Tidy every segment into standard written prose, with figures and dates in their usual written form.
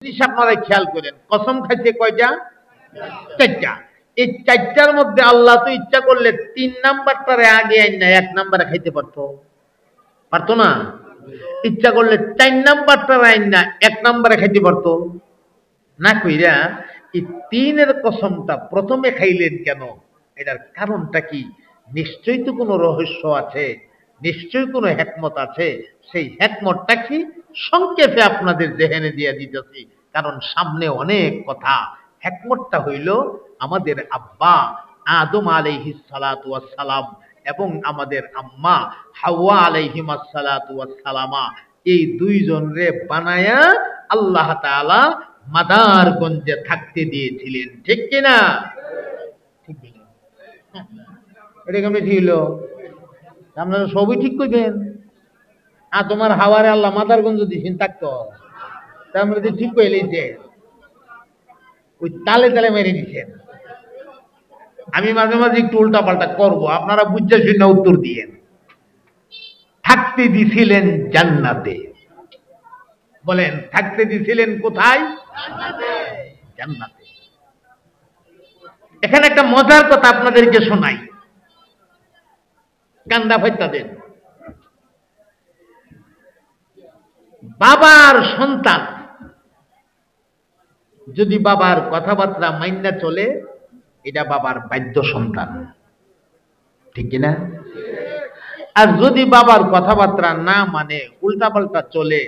জিনিস আপনারা খেয়াল করেন, কসম খাইছে কয়টা? চারটা। এই চারটার মধ্যে আল্লাহ তো ইচ্ছা করলে 3 নাম্বারটারে আগে আইন না 1 নাম্বারে খাইতে পারতো না? ইচ্ছা করলে 4 নাম্বারটারে আইন না 1 নাম্বারে খাইতে পারতো না? কইরা এই 3-এর কসমটা প্রথমে খাইলেন কেন? এটার কারণটা কি? নিশ্চয়ই তো কোনো রহস্য আছে, নিশ্চয়ই কোনো হিকমত আছে। সেই হিকমতটা কি সংক্ষেপে আপনাদের জেহেনে দিয়ে দিতেছি, কারণ সামনে অনেক কথা। হিকমতটা হইল আমাদের আব্বা আদম আলাইহিস সালাতু ওয়াস সালাম এবং আমাদের আম্মা হাওয়া আলাইহিমাস সালাতু ওয়াস সালামা, এই দুইজনরে বানায়া আল্লাহ তাআলা মাদারগঞ্জে থাকতে দিয়েছিলেন। ঠিক কিনা? ঠিক বলেন। এটা কেমন ঠিক হলো? আপনারা সবই ঠিক কইবেন। আর তোমার হাওয়ারে আল্লাহ মাদারগঞ্জ দিয়েছেন থাকতো, তা আমরা যে ঠিক কইলেই যে ওই তালে তালে মেরে দিচ্ছেন। আমি মাঝে মাঝে একটু উল্টা পাল্টা করবো, আপনারা বুঝতে শুনে উত্তর দিয়েন। থাকতে দিছিলেন জান্নাতে। বলেন, থাকতে দিছিলেন কোথায়? জান্নাতে। এখানে একটা মজার কথা আপনাদেরকে শোনাই, কান্দা ফাইতা দেন। বাবার সন্তান যদি বাবার কথাবার্তা মাইন্না চলে, এটা বাবার বাধ্য সন্তান। ঠিক কিনা? আর যদি বাবার কথাবার্তা না মানে উল্টা পাল্টা চলে,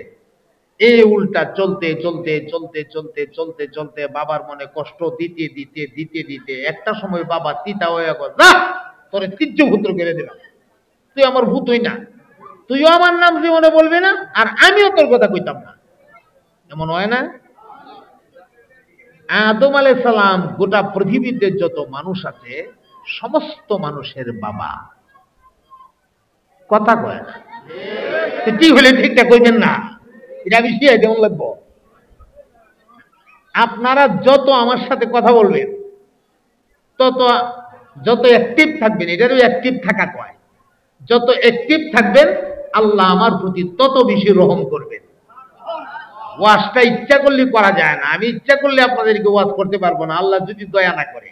এই উল্টা চলতে চলতে চলতে চলতে চলতে চলতে বাবার মনে কষ্ট দিতে দিতে দিতে দিতে একটা সময় বাবা তিতা হয়ে গেল, না তোরে তির্য পুত্র করে দিলাম, তুই আমার ভূত হই না, তুইও আমার নাম জীবনে বলবি না, আর আমিও তোর কথা কইতাম না। এমন হয় না? আদম আলাইহিস সালাম গোটা পৃথিবীতে যত মানুষ আছে সমস্ত মানুষের বাবা, কথা কয় না। ঠিক হলে ঠিকটা কইবেন না, এটা আমি শিয়াই যেমন লাগবো। আপনারা যত আমার সাথে কথা বলবেন, তত যত অ্যাক্টিভ থাকবেন, এটারও অ্যাক্টিভ থাকা কয়, যত অ্যাক্টিভ থাকবেন আল্লাহ আমার প্রতি তত বেশি রহম করবেন। ওয়াজটা ইচ্ছা করলে করা যায় না, আমি ইচ্ছা করলে আপনাদেরকে ওয়াজ করতে পারবো না, আল্লাহ যদি দয়া না করে।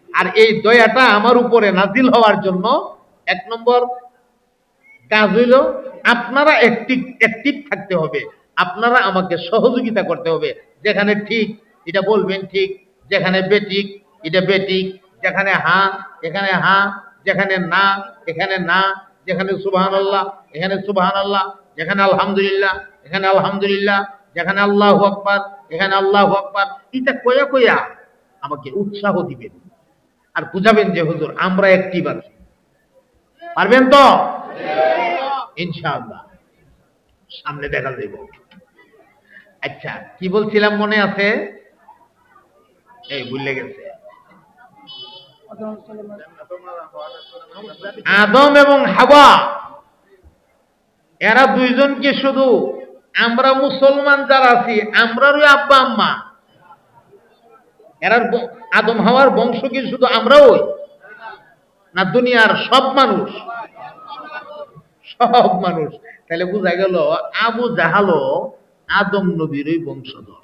আর এই দয়াটা আমার উপরে নাজিল হওয়ার জন্য 1 নম্বর কাজ হইল আপনারা অ্যাক্টিভ থাকতে হবে, আপনারা আমাকে সহযোগিতা করতে হবে। যেখানে ঠিক এটা বলবেন ঠিক, যেখানে বেঠিক এটা বেঠিক, যেখানে হ্যাঁ এখানে হ্যাঁ, যেখানে না এখানে না, যেখানে সুবহানাল্লাহ এখানে সুবহানাল্লাহ, যেখানে আলহামদুলিল্লাহ এখানে আলহামদুলিল্লাহ, যেখানে আল্লাহু আকবার এখানে আল্লাহু আকবার। এটা কয়া কয়া আমাকে উৎসাহ দিবেন আর বুঝাবেন যে হুজুর আমরা অ্যাক্টিভ আছি। পারবেন তো? ইনশাআল্লাহ সামনে দেখা যাবে। আচ্ছা, কি বলছিলাম মনে আছে? এই ভুলে গেছে। আদম এবং হাওয়া এরা দুইজনকে শুধু আমরা মুসলমান যারা আছি আমরারই আব্বা আম্মা, এরা আদম হাওয়ার বংশ কি শুধু আমরাও না? দুনিয়ার সব মানুষ, সব মানুষ। তাহলে বোঝা গেল আবু জাহালও আদম নবীরই বংশধর।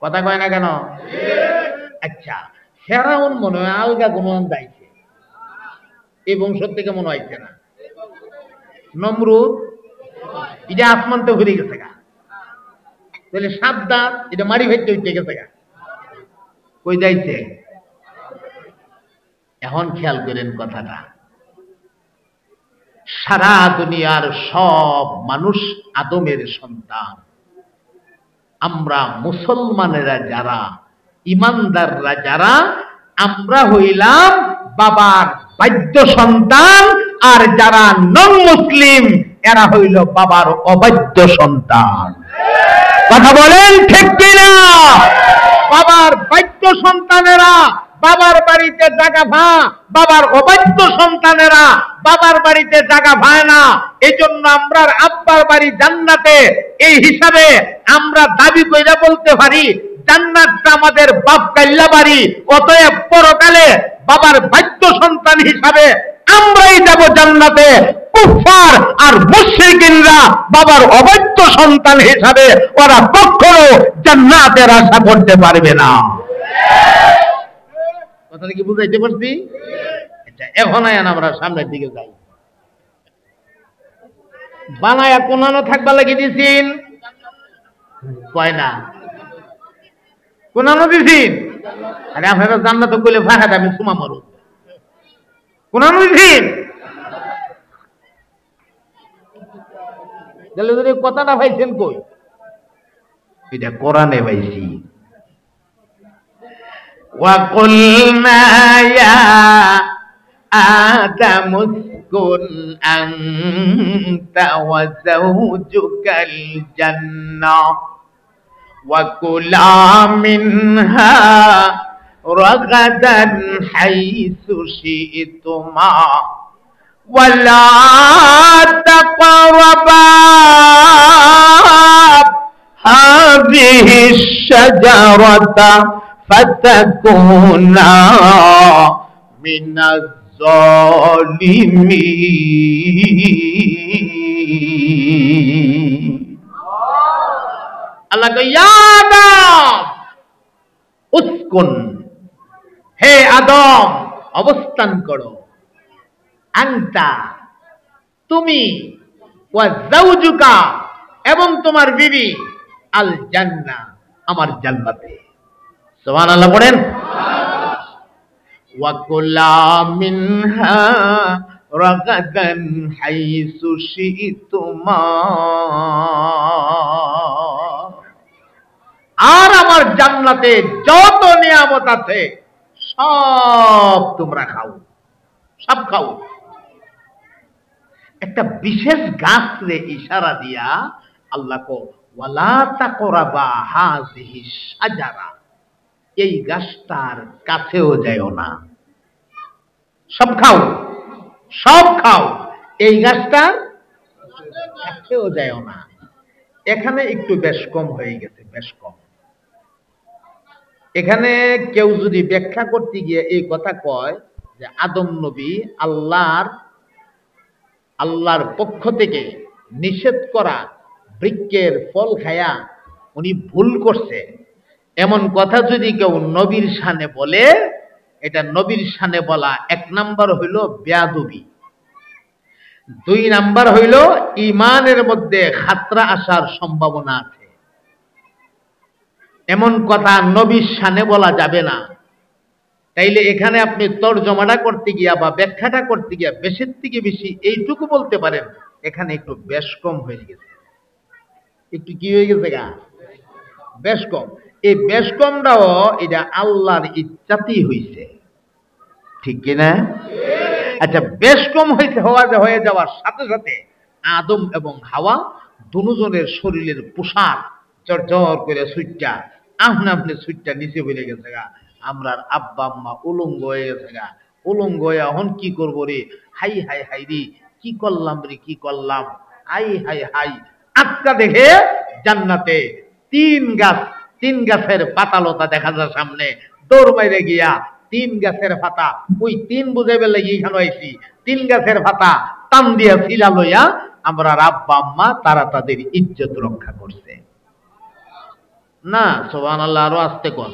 কথা কয় না কেন? আচ্ছা, ফেরাউন মনে হয় আলগা কোনো যাইছে, এই বংশ থেকে মনে হয়েছে না। নমরুদ এটা আসমানতে ঘুরে গেছে গা, তাহলে সাবধান এটা মারি ফেলতে হইতে গেছে গা, কই যাইছে? এখন খেয়াল করেন কথাটা, সারা দুনিয়ার সব মানুষ আদমের সন্তান। আমরা মুসলমানেরা যারা, ইমানদাররা যারা, আমরা হইলাম বাবার বাধ্য সন্তান, আর যারা নন মুসলিম এরা হইল বাবার অবাধ্য সন্তান। কথা বলেন ঠিক কিনা? বাবার বাধ্য সন্তানেরা বাবার বাড়িতে জায়গা পায়, বাবার অবাধ্য সন্তানেরা বাবার বাড়িতে জায়গা পায় না। এই জন্য আমরা আব্বার বাড়ি জান্নাতে, এই হিসাবে আমরা দাবি কইরা বলতে পারি জান্নাতটা আমাদের বাপ কাল্লা বাড়ি। অতএব পরকালে বাবার বাধ্য সন্তান হিসাবে আমরাই যাব জান্নাতে, কুফফার আর মুশরিকিনরা বাবার অবৈধ সন্তান হিসাবে ওরা কখনো জান্নাতের আশা করতে পারবে না। কথাটা কি বুঝাইতে পারছি? আচ্ছা, এখন আয়ান আমরা সামনের দিকে যাই। বানায়া কোনানো থাকবা লাগি দিছিন কয় না, কোনানো দিছিন। আরে আপনারা জান্নাত কইলে ফাঁকা আমি সুমা মারু, কোনানো দিছিন। তাহলে যদি কথাটা পাইছেন কই? এটা কোরআনে পাইছি। وَقُلْنَا يَا آدَمُ اسْكُنْ أَنْتَ وَزَوْجُكَ الْجَنَّةَ وَكُلَا مِنْهَا رَغَدًا حَيْثُ شِئْتُمَا وَلَا تَقْرَبَا هَذِهِ الشَّجَرَةَ فَتَكُونَا مِنَ الظَّالِمِينَ। আল্লাহ কয় ইয়া আদম উসকুন, হে আদম অবস্থান করো, আনতা তুমি, ওয়া যাওজুকা এবং তোমার বিবি, আল জান্নাহ আমার জান্নাতে। সুবহানাল্লাহ পড়েন। ওয়া কুলা মিনহা রাগাদান হাইসু শিতুমা, আর আমার জান্নাতে যত নিয়ামত আছে সব তোমরা খাও, সব খাও। একটা বিশেষ গাছরে ইশারা দিয়া আল্লাহ কো ওয়ালা তাকরাবা হাযিহি শাজারা, এই গাছটার কাছেও যায়ও না, সব খাও, সব খাও, এই গাছটার কাছেও যায়ও না। এখানে একটু বেশ কম হয়ে গেছে, বেশ কম। এখানে কেউ যদি ব্যাখ্যা করতে গিয়ে এই কথা কয় যে আদম নবী আল্লাহর পক্ষ থেকে নিষেধ করা বৃক্ষের ফল খায়া উনি ভুল করছে, এমন কথা যদি কেউ নবীর শানে বলে, এটা নবীর শানে বলা এক নাম্বার হইল বেয়াদবি, দুই নাম্বার হইল ইমানের মধ্যে খাতরা আসার সম্ভাবনা আছে। এমন কথা নবীর শানে বলা যাবে না। তাইলে এখানে আপনি তরজমাটা করতে গিয়া বা ব্যাখ্যাটা করতে গিয়া বেশির থেকে বেশি এইটুকু বলতে পারেন, এখানে একটু বেশ কম হয়ে গেছে। একটু কি হয়ে গেছে গা? বেশ কম। এই বেশ কমটাও এটা আল্লাহর ইচ্ছাতেই হয়েছে, ঠিক কিনা? আচ্ছা, বেশ কম হয়ে যাওয়ার সাথে সাথে আদম এবং হাওয়া দুজনের শরীরের পোশাক চরচর করে সুইটটা আপনি সুইটটা নিচে হয়ে গেছে গা। আমরার আব্বা আম্মা উলঙ্গ হয়ে গেছে গা। উলঙ্গ হয়ে এখন কি করবো রে, হাই হাই হাই রে, কি করলাম রে, কি করলাম, হাই হাই হাই। আজকা দেখে জান্নাতে তিন গাছের পাতালতা দেখা যায় সামনে, দৌড় মাইরে গিয়া তিন গাছের পাতা, ওই তিন বুঝে বেলে এখানে আইছি, তিন গাছের পাতা টান দিয়া ছিলা লইয়া আমরা আব্বা আম্মা তারা তাদের ইজ্জত রক্ষা করছে না। সুবহানাল্লাহ, আরো আসতে কোন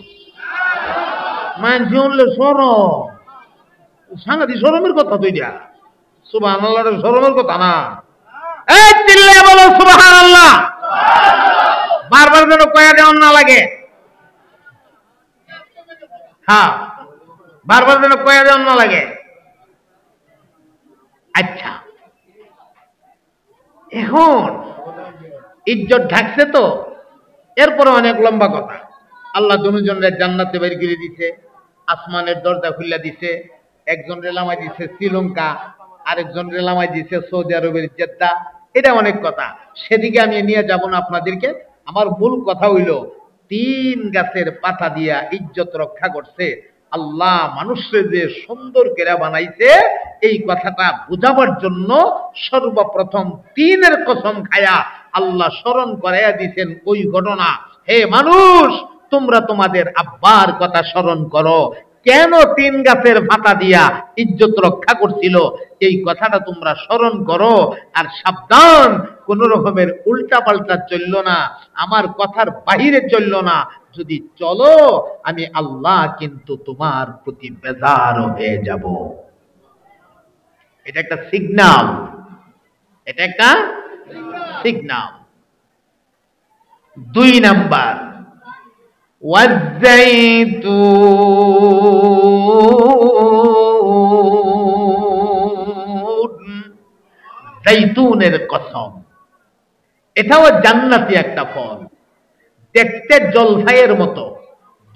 মানছি উনলে সরম, সাংঘাতিক সরমের কথা তুই দিয়া। সুবহানাল্লাহ সরমের কথা না। এই চিল্লায় বলো সুবহানাল্লাহ, বারবার যেন কয়া দেওয়ার না লাগে। হ্যাঁ, বারবার যেন কয়া দেওয়ার না লাগে। আচ্ছা, এখন ইজ্জত ঢাকছে তো, এরপরে অনেক লম্বা কথা। আল্লাহ দুজনের জান্নাতে বের করে দিছে, আসমানের দরজা খুলে দিছে। একজন রেলামাই দিছে শ্রীলঙ্কা, আরেকজন রেলামাই দিছে সৌদি আরবের জেদ্দা। এটা অনেক কথা, সেদিকে আমি নিয়ে যাব না আপনাদেরকে। আমার মূল কথা হইল, তিন গাছের পাতা দিয়া ইজ্জত রক্ষা করছে আল্লাহ। মানুষের যে সুন্দর করে বানাইছে, এই কথাটা বুঝাবার জন্য সর্বপ্রথম তিনের কসম খায়া আল্লাহ স্মরণ করাইয়া দিয়েছেন ওই ঘটনা। হে মানুষ, তোমরা তোমাদের আব্বার কথা স্মরণ করো, কেন তিন গাছের পাতা দিয়া ইজ্জত রক্ষা করছিল, এই কথাটা তোমরা স্মরণ করো। আর সাবধান, কোন রকমের উল্টা পাল্টা চলল না, আমার কথার বাহিরে চলল না। যদি চলো, আমি আল্লাহ কিন্তু তোমার প্রতি বেজার হয়ে যাব। এটা একটা সিগন্যাল, এটা একটা সিগন্যাল। 2 নাম্বার, জাইতুনের কসম, এটাও জান্নাতি একটা ফল, দেখতে জলফাইয়ের মতো।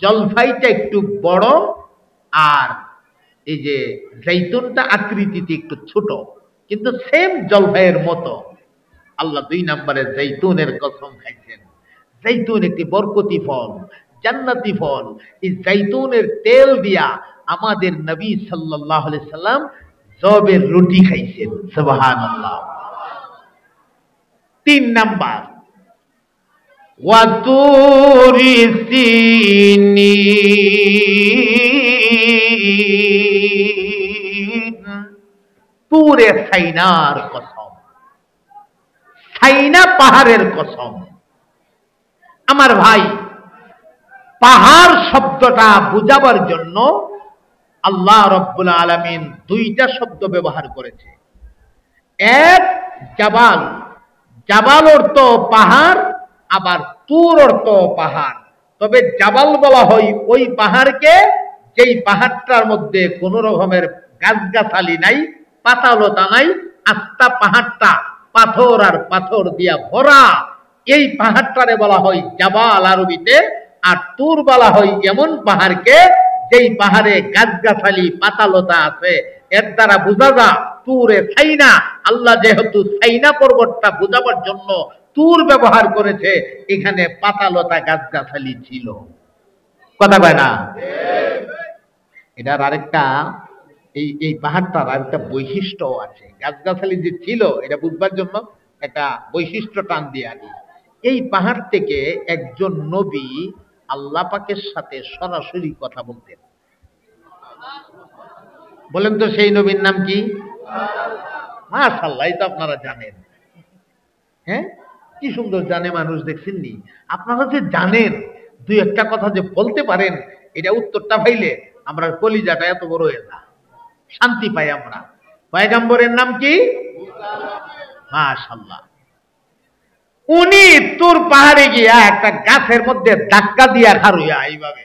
জলফাইটা একটু বড়, আর এই যে জাইতুনটা আকৃতিতে একটু ছোট, কিন্তু সেম জলফাইয়ের মতো। আল্লাহ 2 নম্বরে জাইতুনের কসম খাইছেন। জাইতুন একটি বরকতি ফল, জান্নাতি ফল। এই জাইতুনের তেল দিয়া আমাদের নবী সাল্লাল্লাহু আলাইহি সাল্লাম জবের রুটি খাইছেন। সুবহানাল্লাহ। 3 নাম্বার, ওয়াতুরি সিনিন, তুরে সাইনার কসম, সাইনা পাহাড়ের কসম। আমার ভাই, পাহাড় শব্দটা বুঝাবার জন্য আল্লাহ রাব্বুল আলামিন 2টা শব্দ ব্যবহার করেছে। এক, জাবাল, জাবাল অর্থ পাহাড়, আবার তুর অর্থ পাহাড়। তবে জাবাল বলা হয় ওই পাহাড়কে যেই পাহাড়টার মধ্যে কোন রকমের গাছগাছালি নাই, পাতালতা নাই, আস্তা পাহাড়টা পাথর আর পাথর দিয়া ভরা, এই পাহাড়টারে বলা হয় জাবাল আরবিতে। আর তুর বলা হয় এমন পাহাড়কে যেই পাহাড়ে গাছগাছালি পাতালতা আছে। এর দ্বারা বোঝা যায় তুরে সাইনা, আল্লাহ যেহেতু সাইনা পর্বতটা বোঝাবার জন্য তুর ব্যবহার করেছে, এখানে পাতালতা গাছগাছালি ছিল। কথা কয় না? এটার আরেকটা, এই পাহাড়টার আরেকটা বৈশিষ্ট্য আছে। গাছগাছালি যে ছিল এটা বুঝবার জন্য একটা বৈশিষ্ট্য টান দিয়ে আনি। এই পাহাড় থেকে একজন নবী আল্লাহ পাকের সাথে সরাসরি কথা বলতেন। বলেন তো সেই নবীর নাম কি? মাশাআল্লাহ, এটা আপনারা জানেন। হ্যাঁ, কি সুন্দর জানে মানুষ, দেখছেননি? আপনারা যে জানেন, 2-1টা কথা যে বলতে পারেন, এটা উত্তরটা পাইলে আমরা কলিজাটা এত বড় হয়ে যায়, শান্তি পাই আমরা। পয়গম্বরের নাম কি? মাশাআল্লাহ। উনি তুর পাহাড়ে গিয়া একটা গাছের মধ্যে ধাক্কা দিয়া খারুইয়া এইভাবে,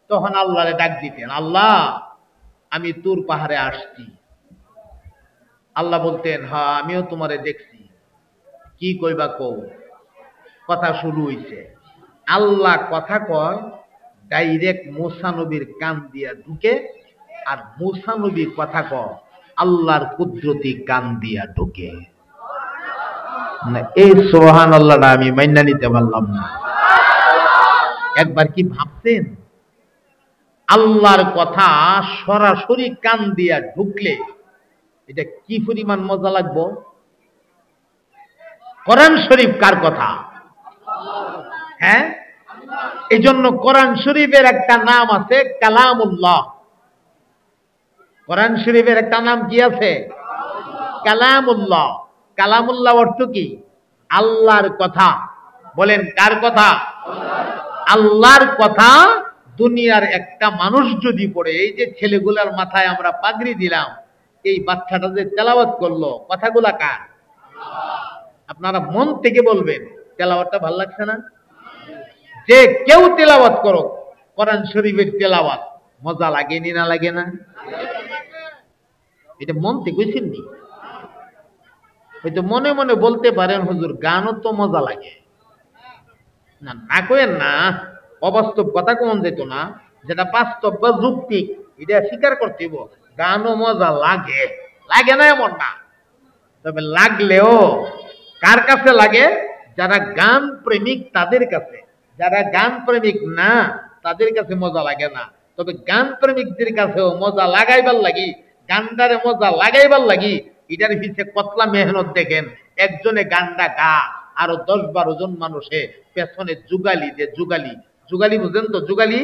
তখন আল্লাহরে ডাক দিতেন, আল্লাহ আমি তুর পাহাড়ে আসছি। আল্লাহ বলতেন, হ্যাঁ আমিও তোমারে দেখছি, কি কইবা কও। কথা শুরু হইছে। আল্লাহ কথা কয় ডাইরেক্ট মুসা নবীর কান দিয়া ঢুকে, আর মুসা নবী কথা কয় আল্লাহর কুদরতি কান দিয়া ঢুকে। এই সুবহানাল্লাহটা আমি মাইনা নিতে পারলাম না। একবার কি ভাবছেন, আল্লাহর কথা সরাসরি কান দিয়া ঢুকলে এটা কি পরিমাণ মজা লাগবো? কোরআন শরীফ কার কথা? হ্যাঁ, এই জন্য কোরআন শরীফের একটা নাম আছে কালামুল্লাহ। কোরআন শরীফের একটা নাম কি আছে? কালামুল্লাহ। কালামুল্লাহ অর্থ কি? আল্লাহর কথা। বলেন কার কথা? আল্লাহর কথা। দুনিয়ার একটা মানুষ যদি পড়ে, এই যে ছেলেগুলার মাথায় আমরা পাগড়ি দিলাম, এই বাচ্চাটা যে তেলাওয়াত করলো, কথাগুলা কার? আপনারা মন থেকে বলবেন তেলাওয়াতটা ভালো লাগছে না? যে কেউ তেলাওয়াত করো, কোরআন শরীফের তেলাওয়াত মজা লাগেনি না লাগে না? এটা মন থেকে কইছেন নি? হয়তো মনে মনে বলতে পারেন, হুজুর গানও তো মজা লাগে। না না কইেন না, অবাস্তব কথা কোন যেত না, যেটা বাস্তব বা যৌক্তিক এটা স্বীকার করতে হইব। গানও মজা লাগে, লাগে না এমন না, তবে লাগলেও কার কাছে লাগে? যারা গান প্রেমিক তাদের কাছে। যারা গান প্রেমিক না তাদের কাছে মজা লাগে না। তবে গান প্রেমিকদের কাছেও মজা লাগাইবার লাগি, গানটারে মজা লাগাইবার লাগি, এটার পিছে কতলা মেহনত দেখেন। একজনে গানটা গা, আরো 10-12 জন মানুষে পেছনে যুগালি যুগালি বুঝেন তো? যুগালি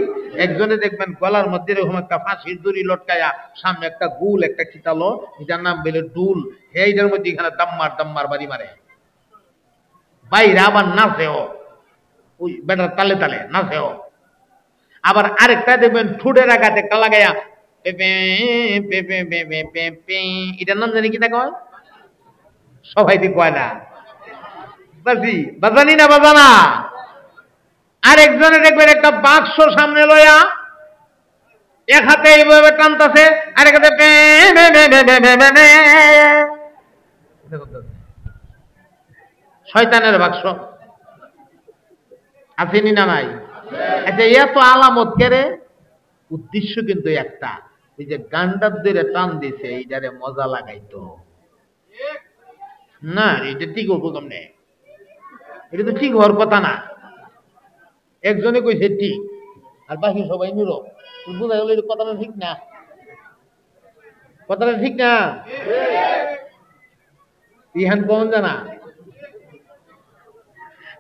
একজনে দেখবেন গলার মধ্যে এরকম একটা ফাঁসির দড়ি লটকায়া, সামনে একটা গুল একটা খিতালো, এটার নাম বেলে ডুল। এইটার মধ্যে এখানে দাম্মার দাম্মার বাড়ি মারে, বাইরে আবার নাচেও, ওই বেটার তালে তালে নাচেও। আবার আরেকটা দেখবেন ঠুটের আঘাতে একটা লাগাইয়া এটার নাম জানি কি না কয়, সবাই দি কয় না, বাজানি না বাজানা। আরেকজনে দেখবেন একটা বাক্স সামনে লয়া এক হাতে এইভাবে টানতেছে, আরেক হাতে শয়তানের বাক্স। আসেনি না নাই? আচ্ছা, এত আলামত কেরে? উদ্দেশ্য কিন্তু একটা, এই যে গান্ডার ধরে টান দিছে এইটারে মজা লাগাইতো না। এটা ঠিক হবো কেমনে? এটা তো ঠিক হওয়ার কথা না। একজনে কইছে ঠিক, আর বাকি সবাই নিল। বোঝা গেল এটা কথাটা ঠিক না, কথাটা ঠিক না। ইহান কোন জানা?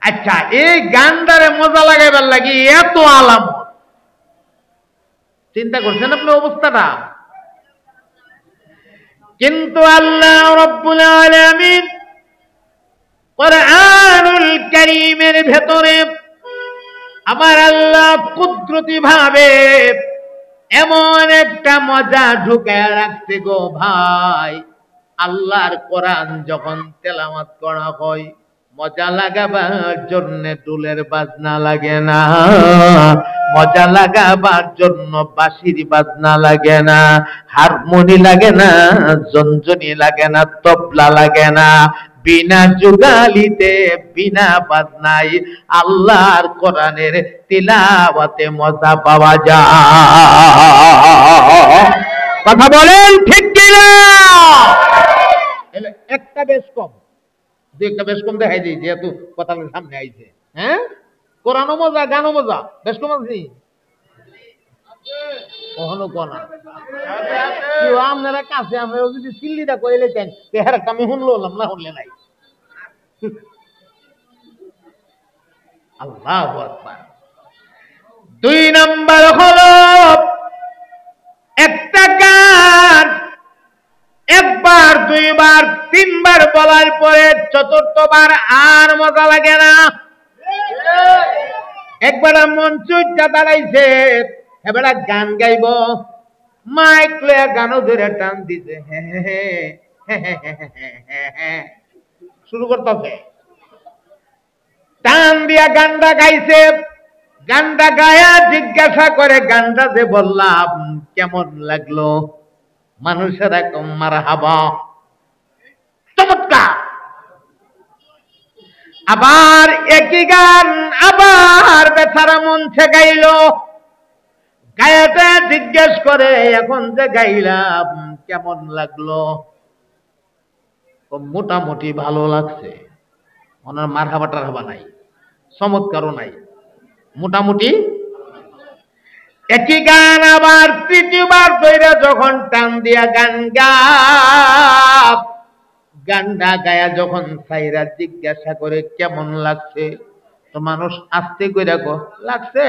আচ্ছা, এই গান্ডারে মজা লাগাইবার লাগি এত আলামত, চিন্তা করছেন আপনি অবস্থাটা? কিন্তু আল্লাহ রাব্বুল আলামিন কুরআনুল কারীমের ভেতরে আমার আল্লাহ কুদরতি ভাবে এমন একটা মজা ঢুকায় রাখছে গো ভাই। আল্লাহর কোরআন যখন তেলাওয়াত করা হয়, মজা লাগাবার জন্য ডুলের বাজনা লাগে না, মজা লাগাবার জন্য বাঁশির বাজনা লাগে না, হারমোনি লাগে না, জঞ্জনি লাগে না, তবলা লাগে না। বিনা যুগালিতে বিনা বাজনায় আল্লাহর কোরআনের তিলাওয়াতে মজা পাওয়া যায়। কথা বলেন ঠিক কিনা? একটা বেশ কম, দু একটা বেশ কম দেখাই দিই, যেহেতু কথার সামনে আইছে। হ্যাঁ, কোরআনও মজা, গানও মজা, বেশ কম আছে কখনো কনা আপনারা কাছে। আমরা যদি সিল্লিটা কইলে চান তেহার একটা আমি শুনলো না, শুনলে নাই। আল্লাহু আকবার। দুই নাম্বার হলো একটা গান একবার দুইবার তিনবার বলার পরে চতুর্থবার আর মজা লাগে না। একবার মঞ্চ দাঁড়াইছে, এবার গান গাইব, মাইক লয়া গানও ধরে টান দিছে, শুরু করতেছে, টান দিয়া গানটা গাইছে। গানটা গায়া জিজ্ঞাসা করে, গানটা যে বললাম কেমন লাগলো? মানুষেরা মারহাবা, চমৎকার। আবার একই গান আবার বেচারা মঞ্চে গাইল, গায়াটা জিজ্ঞেস করে, এখন যে গাইলাম কেমন লাগলো? মোটামুটি ভালো লাগছে। ওনার মারহাবা টারহাবা নাই, চমৎকারও নাই, মোটামুটি। একই গান আবার তৃতীয়বার ধরে যখন টান দিয়া গানটা গায়া যখন সাইরা জিজ্ঞাসা করে কেমন লাগছে, তো মানুষ আস্তে করে গো লাগছে,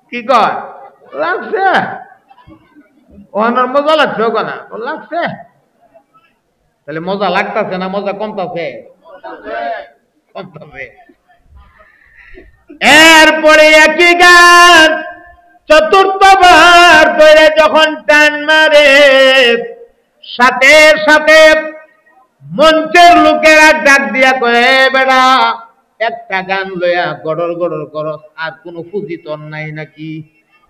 কি কয় লাগছে, ওনার মজা লাগছে, ওখানে লাগছে। তাহলে মজা লাগতেছে না মজা কমতাছে? কমতাছে। এরপরে একই গান চতুর্থবার ধরে যখন টান মারে, সাথে সাথে মঞ্চের লোকেরা ডাক দিয়া কয়ে, বেড়া একটা গান লইয়া গড়র গড়র করস, আর কোন ফুজিতর নাই নাকি?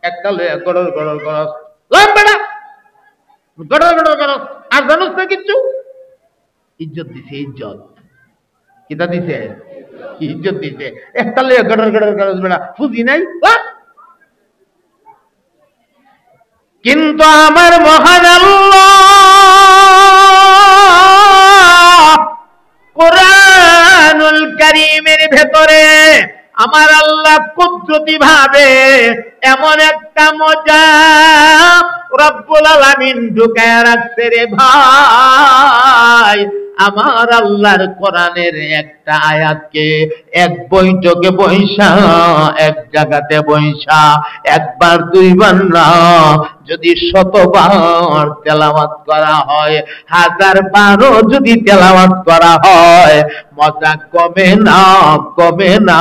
একটা লইয়া গড়র গড়র করস, বেড়া গড়র গড়র করস, আর জানোস না কিচ্ছু? ইজ্জত দিছে, ইজ্জত কিতা দিছে? ইজ্জত দিছে। একটা লইয়া গড়র গড়র করস, বেড়া ফুজি নাই। কিন্তু আমার মহান আল্লাহ কোরআনুল কারীমের ভেতরে আমার আল্লাহ কুদরতি ভাবে এমন একটা মজা রব্বুল আলামিন ঢুকায়া রাখছে রে ভাই। আমার আল্লাহর কোরআনের একটা আয়াতকে এক বৈঠকে বৈশা, এক জায়গাতে বৈশা, একবার দুইবার না, যদি 100বার তেলাওয়াত করা হয়, 1000বারও যদি তেলাওয়াত করা হয়, মজা কমে না, কমে না,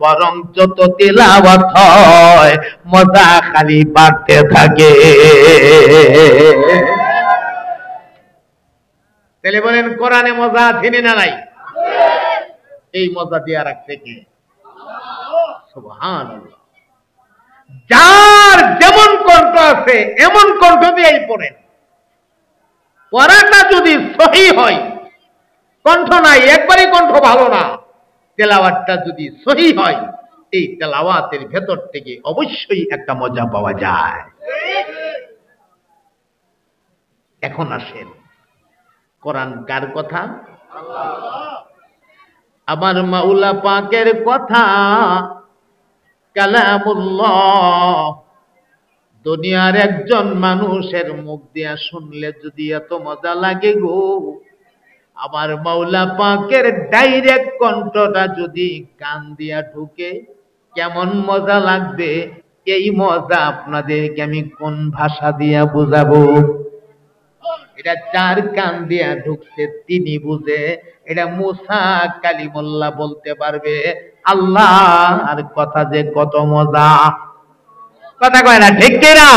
বরং যত তেলাওয়াত হয় মজা খালি বাড়তে থাকে। তাহলে বলেন কোরআনে মজা আছে না নাই? এই মজা দিয়ে রাখছে কে? সুবহানাল্লাহ। যার যেমন কণ্ঠ আছে এমন কণ্ঠ দিয়েই পড়েন। পড়াটা যদি সহি হয়, কণ্ঠ নাই একবারই কণ্ঠ ভালো না, তেলাওয়াতটা যদি সহি হয়, এই তেলাওয়াতের ভেতর থেকে অবশ্যই একটা মজা পাওয়া যায়। এখন আসেন, কোরআন কার কথা? আমার মাওলা পাকের কথা, কালামুল্লাহ। দুনিয়ার একজন মানুষের মুখ দিয়া শুনলে যদি এত মজা লাগে গো, আমার মাওলা পাকের ডাইরেক্ট কণ্ঠটা যদি কান দিয়া ঢুকে কেমন মজা লাগবে। এই মজা আপনাদেরকে আমি কোন ভাষা দিয়া বুঝাবো? এটা যার কান দিয়া ঢুকছে তিনি বুঝে। এটা মুসা কালিমুল্লাহ বলতে পারবে আল্লাহর কথা যে কত মজা। কথা কয় না, ঠিক কিনা?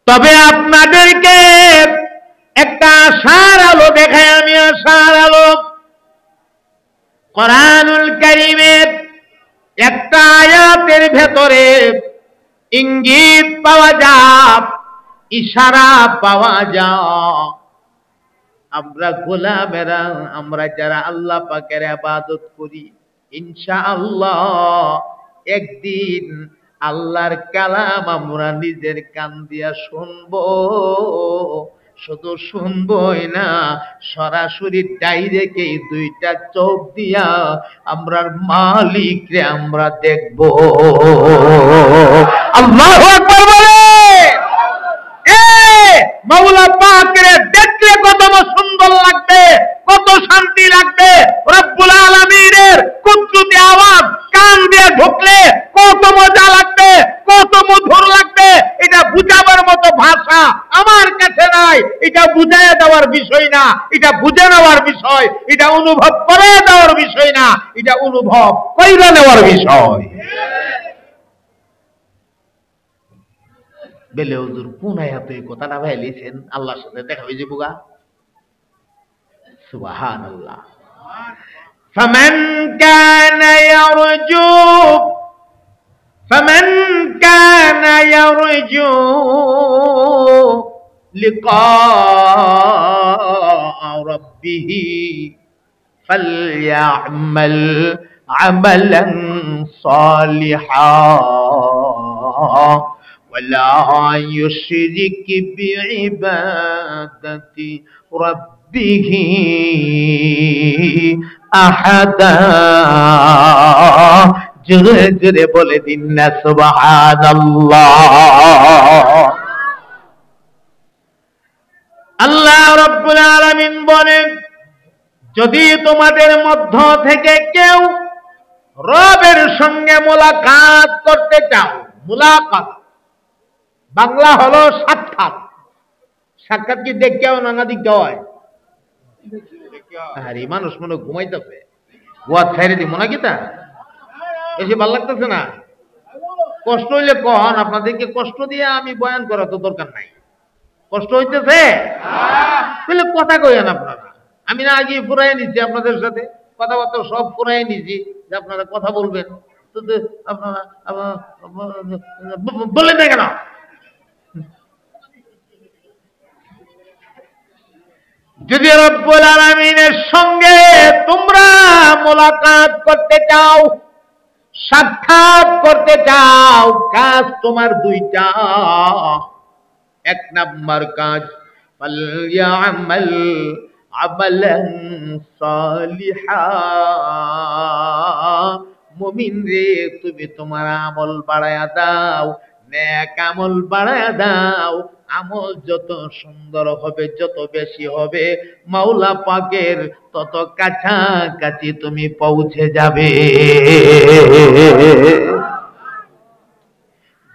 তবে আপনাদেরকে একটা আশার আলো দেখায় আমি, আশার আলো। কোরআনুল কারীমের একটা আয়াতের ভেতরে ইঙ্গিত পাওয়া যায়, ইশারা পাওয়া যায়। আমরা গোলামেরা, আমরা যারা আল্লাহ পাকের ইবাদত করি, ইনশাআল্লাহ একদিন আল্লাহর কালাম আমরা নিজের কান দিয়া শুনবো। শুধু শুনবই না, সরাসরি ডাইরেক্ট এই দুইটা চোখ দিয়া আমরার মালিকরে আমরা দেখবো। আল্লাহু আকবার বলে। মাওলা পাকের দেখলে কত সুন্দর লাগবে, কত শান্তি লাগবে। রব্বুল আলামিনের কুদরতি আওয়াজ কান দিয়ে ঢুকলে কত মজা লাগবে, কত মধুর লাগবে। এটা বুঝাবার মতো ভাষা আমার কাছে নাই। এটা বুঝাইয়া দেওয়ার বিষয় না, এটা বুঝে নেওয়ার বিষয়। এটা অনুভব করে দেওয়ার বিষয় না, এটা অনুভব কইরা নেওয়ার বিষয়। বেলে হুজুর কোন আয়াতে এই কথাটা ভাইলিছেন? আল্লাহর সাথে দেখা হয়ে যাবো গা। সুবহানাল্লাহ। ফামান কানা ইয়ারজু লিকা রাব্বিহি ফালইআমাল আমালান সালিহা ولا يشرك بعبادة ربه أحدا। জোরে জোরে বলে দিন না সুবহানাল্লাহ। আল্লাহ রাব্বুল আলামিন বলেন, যদি তোমাদের মধ্য থেকে কেউ রবের সঙ্গে মোলাকাত করতে চাও, মোলাকাত বাংলা হলো সাক্ষাৎ। সাক্ষাৎ কি দেখেও নানা দিক হয়? আরে মানুষ মনে ঘুমাইতেছে, গোয়া ছেড়ে দিব নাকি? তা বেশি ভালো লাগতেছে না? কষ্ট হইলে কন, আপনাদেরকে কষ্ট দিয়ে আমি বয়ান করা তো দরকার নাই। কষ্ট হইতেছে তাহলে কথা কইেন আপনারা। আমি না আগে ফুরাই নিচ্ছি আপনাদের সাথে, কথাবার্তা সব ফুরাই নিচ্ছি যে আপনারা কথা বলবেন। আপনারা বললেন না কেন? যদি রব্বুল আলামিনের সঙ্গে তোমরা মোলাকাত করতে চাও, সাক্ষাৎ করতে চাও, কাজ তোমার দুইটা। এক নাম্বার কাজ, ফালইআমাল আমালান সালিহা, মুমিন রে, তুমি তোমার আমল বাড়ায়া দাও, নেক আমল বাড়ায়া দাও। আমল যত সুন্দর হবে, যত বেশি হবে, মাওলা পাকের তত কাছাকাছি তুমি পৌঁছে যাবে।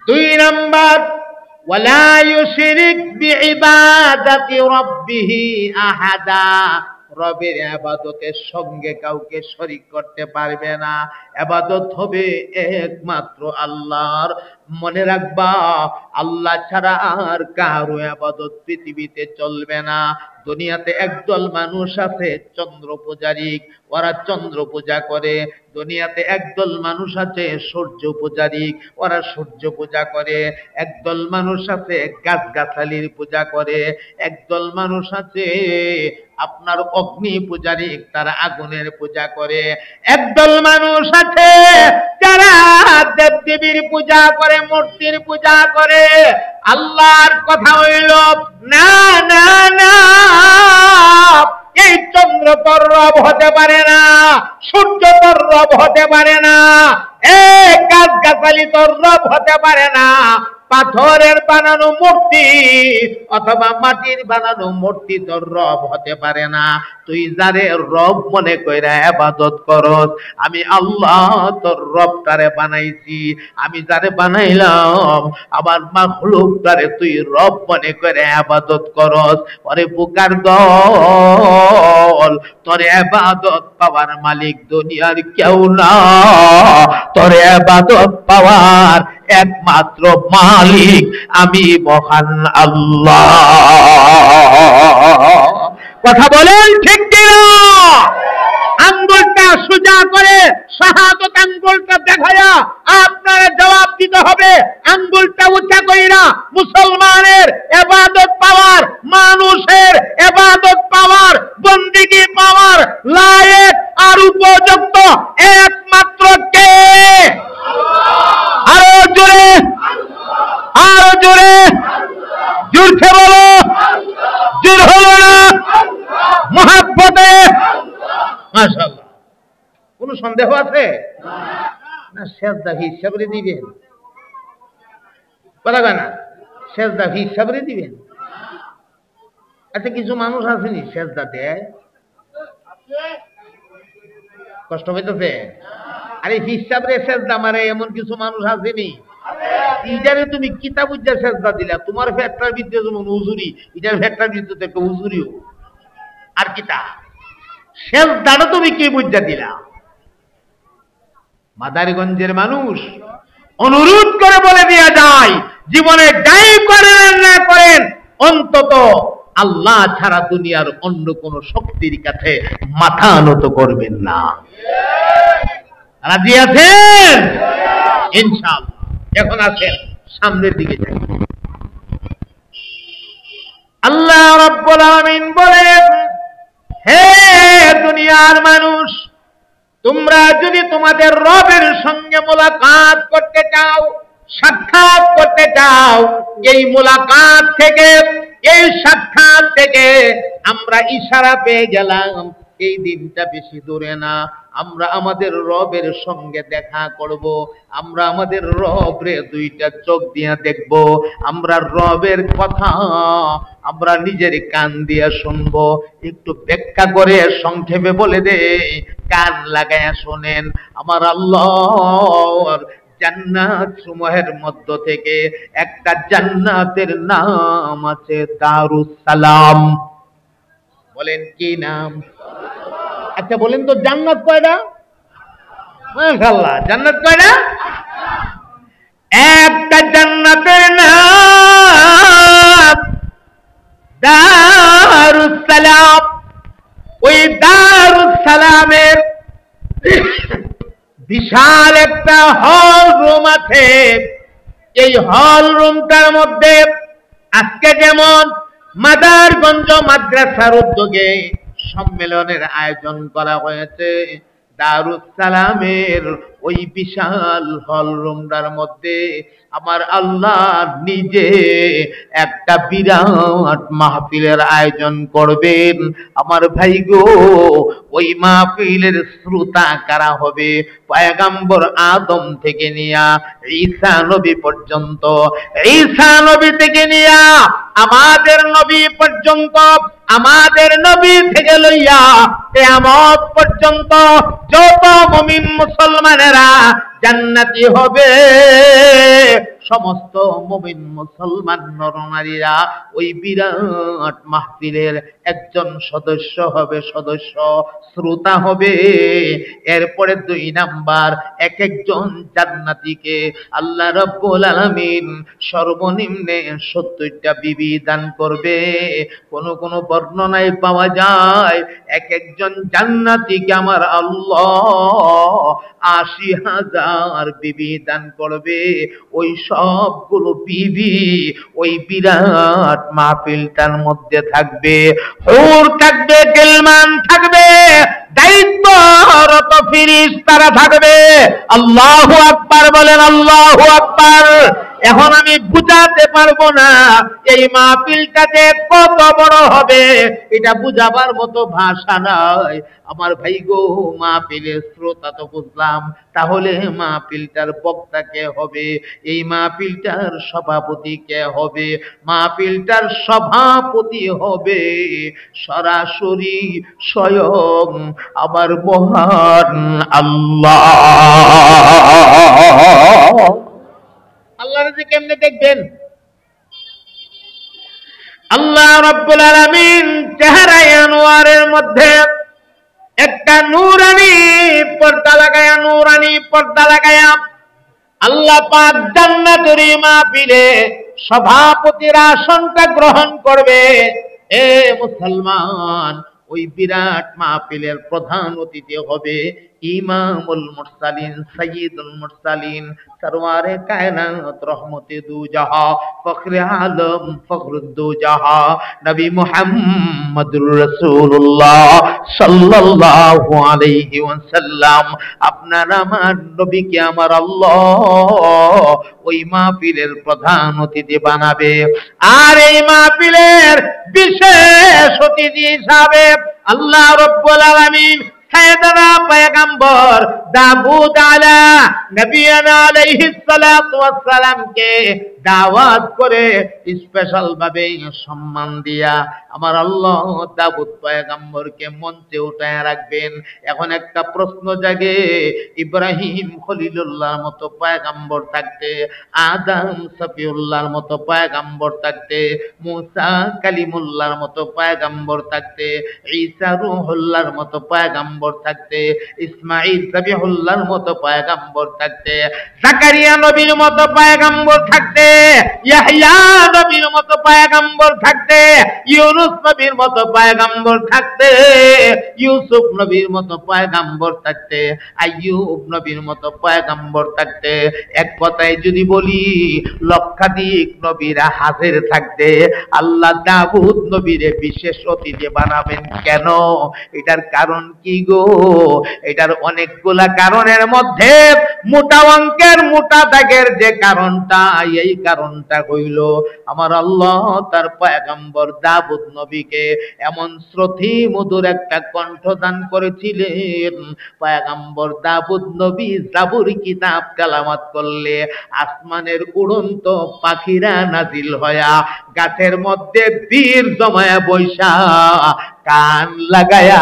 2 নাম্বার, ওয়ালা ইউশরিক বিইবাদাতি রাব্বিহি আহাদা, রবের ইবাদতের সঙ্গে কাউকে শরীক করতে পারবে না। ইবাদত হবে একমাত্র আল্লাহর। মনে রাখবা, আল্লাহ ছাড়া আর কারো ইবাদত পৃথিবীতে চলবে না। দুনিয়াতে একদল মানুষ আছে চন্দ্র পূজারী, ওরা চন্দ্র পূজা করে। দুনিয়াতে একদল মানুষ আছে সূর্য পূজারী, ওরা সূর্য পূজা করে। একদল মানুষ আছে গাছগাছালির পূজা করে। একদল মানুষ আছে আপনার অগ্নি পূজারী, তারা আগুনের পূজা করে। একদল মানুষ আছে যারা দেবদেবীর পূজা করে, মূর্তির পূজা করে। আল্লাহর কথা হইল না না না, এই চন্দ্র তোর রব হতে পারে না, সূর্য তোর রব হতে পারে না, এই গাছগাছালি তোর রব হতে পারে না, পাথরের বানানো মূর্তি অথবা মাটির বানানো মূর্তি তোর রব হতে পারে না। তুই যারে রব মনে কইরা ইবাদত করস, আমি আল্লাহ তোর রবটারে বানাইছি। আমি যারে বানাইলাম, আমার মাখলুকটারে তুই রব মনে করে ইবাদত করস। ওরে বুকার দল, তোর ইবাদত পাওয়ার মালিক দুনিয়ার কেউ না, তোর ইবাদত পাওয়ার একমাত্র মালিক আমি মহান আল্লাহ। কথা বলেন ঠিক কিনা? আঙ্গুলটা সোজা করে শাহাদাত আঙ্গুলটা দেখায়া আপনারা জবাব দিতে হবে। আঙ্গুলটা উঁচা কইরা মুসলমানের ইবাদত পাওয়ার, মানুষের ইবাদত পাওয়ার, বন্দেগী পাওয়ার লায়েক আর উপযুক্ত একমাত্র কে? আরো জোরে, আরো জোরে, জোরছে বলো। জোর হলো না? মহাব্বতে মাশাআল্লাহ। কোন সন্দেহ আছে না? সেজদা হিসাবে দিবেন, কথা না, সেজদা হিসাবে দিবেন। আচ্ছা, কিছু মানুষ আসেনি সেজদা দেয়, কষ্ট হইতেছে। আরে হিসাবে সেজদা মারে এমন কিছু মানুষ আসেনি? ইটারে তুমি কিতাব উজ্জা সেজদা দিলা, তোমার ফেটটার ভিতরে যেমন হুজুরি, এটার ফেটটার ভিতরে একটা হুজুরিও। আর কিতা সেজদাটা তুমি কি বুঝা দিলা? মাদারগঞ্জের মানুষ অনুরোধ করে বলে দেয়া যায়, জীবনে যাই করেন না করেন, অন্তত আল্লাহ ছাড়া দুনিয়ার অন্য কোন শক্তির কাছে মাথা নত করবেন না। রাজি আছেন? ইনশাআল্লাহ। এখন আছেন সামনের দিকে যাই। আল্লাহ রাব্বুল আলামিন বলেন, হে দুনিয়ার মানুষ, তোমরা যদি তোমাদের রবের সঙ্গে মোলাকাত করতে চাও, সাক্ষাৎ করতে চাও, এই মোলাকাত থেকে, এই সাক্ষাৎ থেকে আমরা ইশারা পেয়ে গেলাম এই দিনটা বেশি দূরে না। আমরা আমাদের রবের সঙ্গে দেখা করব, আমরা আমাদের রবরে দুইটা চোখ দিয়া দেখব, আমরা রবের কথা আমরা নিজের কান দিয়া শুনবো। একটু ব্যাখ্যা করে সংক্ষেপে বলে দে, কান লাগায়া শোনেন। আমার আল্লাহর জান্নাত সমূহের মধ্য থেকে একটা জান্নাতের নাম আছে দারুস সালাম। বলেন কি নাম? আচ্ছা বলেন তো, জান্নাত কয়টা? মাশাআল্লাহ, জান্নাত কয়টা? একটা জান্নাতের নাম দারুস সালাম। ওই দারুস সালামের বিশাল একটা হল রুম আছে। এই হল রুমটার মধ্যে আজকে যেমন মাদারগঞ্জ মাদ্রাসার উদ্যোগে সম্মেলনের আয়োজন করা হয়েছে, দারুস সালামের ওই বিশাল হল রুমটার মধ্যে আমার আল্লাহ নিজে একটা বিরাট মাহফিলের আয়োজন করবেন। আমার ভাই গো, ওই মাহফিলের শ্রোতা কারা হবে? পয়গম্বর আদম থেকে নিয়া ঈসা নবী পর্যন্ত, ঈসা নবী থেকে নিয়া আমাদের নবী পর্যন্ত, আমাদের নবী থেকে লইয়া কিয়ামত পর্যন্ত যত মুমিন মুসলমানেরা জান্নাতি হবে, সমস্ত মুমিন মুসলমান নরনারীরা ওই বিরাট মাহফিলের একজন সদস্য হবে, সদস্য শ্রোতা হবে। এরপরে 2 নাম্বার, এক একজন জান্নাতীকে আল্লাহ রাব্বুল আলামিন সর্বনিম্নে 70টা বিবি দান করবে। কোন কোন বর্ণনায় পাওয়া যায় এক একজন জান্নাতীকে আমার আল্লাহ 80,000 বিবি দান করবে। ওই সবগুলো বিবি ওই বিরাট মাহফিলটার মধ্যে থাকবে, হুর থাকবে, গিলমান থাকবে, দায়িত্বরত ফেরেশতারা থাকবে। আল্লাহু আকবার বলেন, আল্লাহু আকবার। এখন আমি বুঝাতে পারবো না এই মাহফিলটাতে কত বড় হবে, এটা বুঝাবার মতো ভাষা নাই। আমার ভাই গো, মাহফিলের শ্রোতা তো বুঝলাম, তাহলে মাহফিলটার বক্তা কে হবে? এই মাহফিলটার সভাপতি কে হবে? মাহফিলটার সভাপতি হবে সরাসরি স্বয়ং আমার মহান আল্লাহ। আল্লাহর যে কেমনে দেখবেন? আল্লাহ রাব্বুল আলামিন চেহারায় আনোয়ারের মধ্যে একটা নূরানি পর্দা লাগায়া, নূরানি পর্দা লাগায়া আল্লাহ পাক জান্নাতের মাহফিলে সভাপতির আসনটা গ্রহণ করবে। এ মুসলমান, ওই বিরাট মাহফিলের প্রধান অতিথি হবে ইমামুল মুরসালিন, সাইয়্যিদুল মুরসালিন, সরওয়ারে কায়নাত, রহমতে দু জাহা, ফখরে আলম, ফখরুদ্দু জাহা, নবী মুহাম্মদুর রাসূলুল্লাহ সাল্লাল্লাহু আলাইহি ওয়াসাল্লাম। আপনার আমার নবীকে আমার আল্লাহ ওই মাহফিলের প্রধান অতিথি বানাবে। আর এই মাহফিলের বিশেষ অতিথি হিসাবে আল্লাহ রাব্বুল আলামিন সাইয়েদনা পয়গম্বর দাউদ আলা নবিয়ানা আলাইহিস সালাতু ওয়াস সালামকে দাওয়াত করে স্পেশাল ভাবে সম্মান দিয়া আমার আল্লাহ দাউদ পয়গম্বরকে মঞ্চে উঠায় রাখবেন। এখন একটা প্রশ্ন জাগে, ইব্রাহিম খলিলুল্লাহর মতো পয়গম্বর থাকতে, আদম সফিউল্লাহর মতো পয়গম্বর থাকতে, মুসা কালিমুল্লাহর মতো পয়গম্বর থাকতে, ঈসা রূহুল্লাহর মতো পয়গম্বর থাকতে, ইসমাঈল যাবিহুল্লাহর মতো পয়গম্বর থাকতে, জাকারিয়া নবীর মতো পয়গম্বর থাকতে, ইয়াহইয়া নবীর মতো পয়গম্বর থাকতে, ইউনূস নবীর মতো পয়গম্বর থাকতে, ইউসুফ নবীর মতো পয়গম্বর থাকতে, আইয়ুব নবীর মতো পয়গম্বর থাকতে, এক কথায় যদি বলি লক্ষাধিক নবীরা হাজির থাকতে, আল্লাহ দাউদ নবীরে বিশেষ অতিথি বানাবেন কেন? এটার কারণ কি গো? এটার অনেকগুলা কারণের মধ্যে মোটা অঙ্কের মোটা দাগের যে কারণটা, এই কারণটা হইল আমার আল্লাহ তার পয়গম্বর দাউদ নবীকে এমন শ্রুতি মধুর একটা কণ্ঠ দান করেছিলেন। পয়গম্বর দাউদ নবী জাবুর কিতাব তেলাওয়াত করলে আসমানের উড়ন্ত পাখিরা নাজিল হয়া গাছের মধ্যে বীর জমায়া বৈশা কান লাগায়া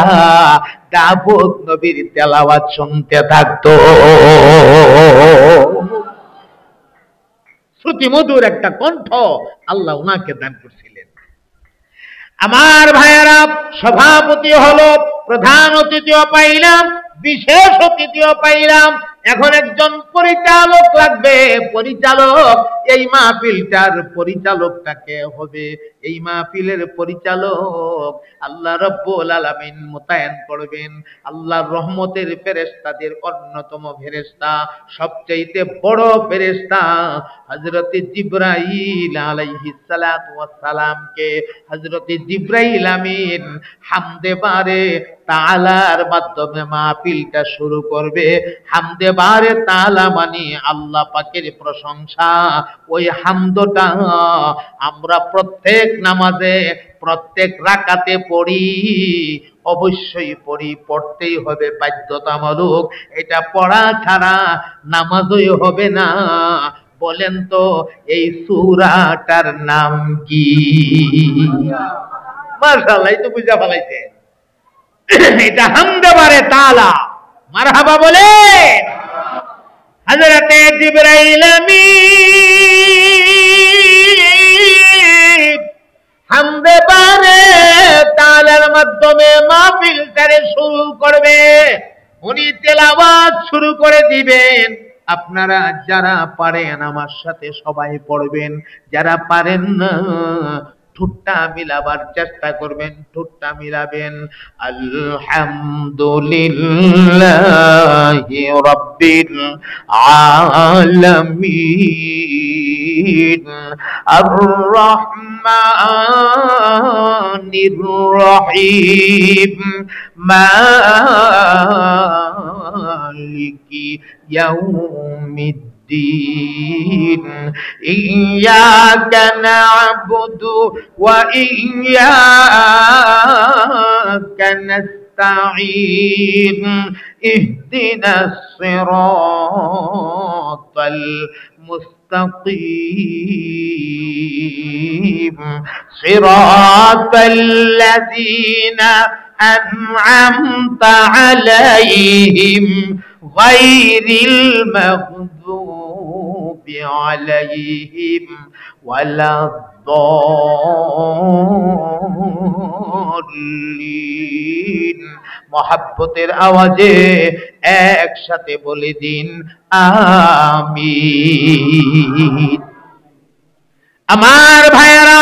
দাউদ নবীর তেলাওয়াত শুনতে থাকতো। শ্রুতি মধুর একটা কণ্ঠ আল্লাহ ওনাকে দান করছিলেন। আমার ভাইয়েরা, সভাপতি হলো, প্রধান অতিথিও পাইলাম, বিশেষ অতিথিও পাইলাম, এখন একজন পরিচালক লাগবে। পরিচালক, এই মাহফিলটার পরিচালকটাকে হবে? এই মাহফিলের পরিচালক আল্লাহ রাব্বুল আলামিন মোতায়েন করবেন। আল্লাহর রহমতের ফেরেশতাদের অন্যতম ফেরেশতা, সবচেয়ে বড় ফেরেশতা হযরতে জিবরাইল আলাইহিস সালাতু ওয়াস সালামকে হযরতে জিবরাইল আমিন হামদে বারে তাআলার মাধ্যমে মাহফিলটা শুরু করবে। হামদে বারে তাআলা মানে আল্লাহ পাকের প্রশংসা। ওই হামদটা আমরা প্রত্যেক নামাজে প্রত্যেক রাকাতে পড়ি, অবশ্যই পড়ি, পড়তেই হবে, বাধ্যতামূলক। এটা পড়া ছাড়া নামাজই হবে না। বলেন তো এই সূরাটার নাম কি? মাশাআল্লাহ, এই তো বুঝা ফেলাইছে। এটা হামদে বারে তাআলা। মারহাবা বলেন। হযরতে জিবরাইল আমিন হামদে বারে তাআলার মাধ্যমে মাহফিলটারে শুরু করবে। উনি তেলাওয়াত শুরু করে দিবেন। আপনারা যারা পারেন আমার সাথে সবাই পড়বেন, যারা পারেন না ঠোঁটটা মিলাবার চেষ্টা করবেন, ঠোঁটটা মিলাবেন। আলহামদুলিল্লাহি রাব্বিল আলামিন আর রহমানির রহিম মালিকি ইয়াউমিদ্দিন ইয়্যাকা না'বুদু ওয়া ইয়্যাকা নাস্তাঈন ইহদিনাস সিরাতাল মুস্তাকিম সিরাতাল্লাযীনা আন'আমতা আলাইহিম গায়রিল মাগদুবি আলাইহিম ওয়ালাদ-দাল্লিন। মহব্বতের আওয়াজে একসাথে বলে দিন আমিন। আমার ভাইয়েরা,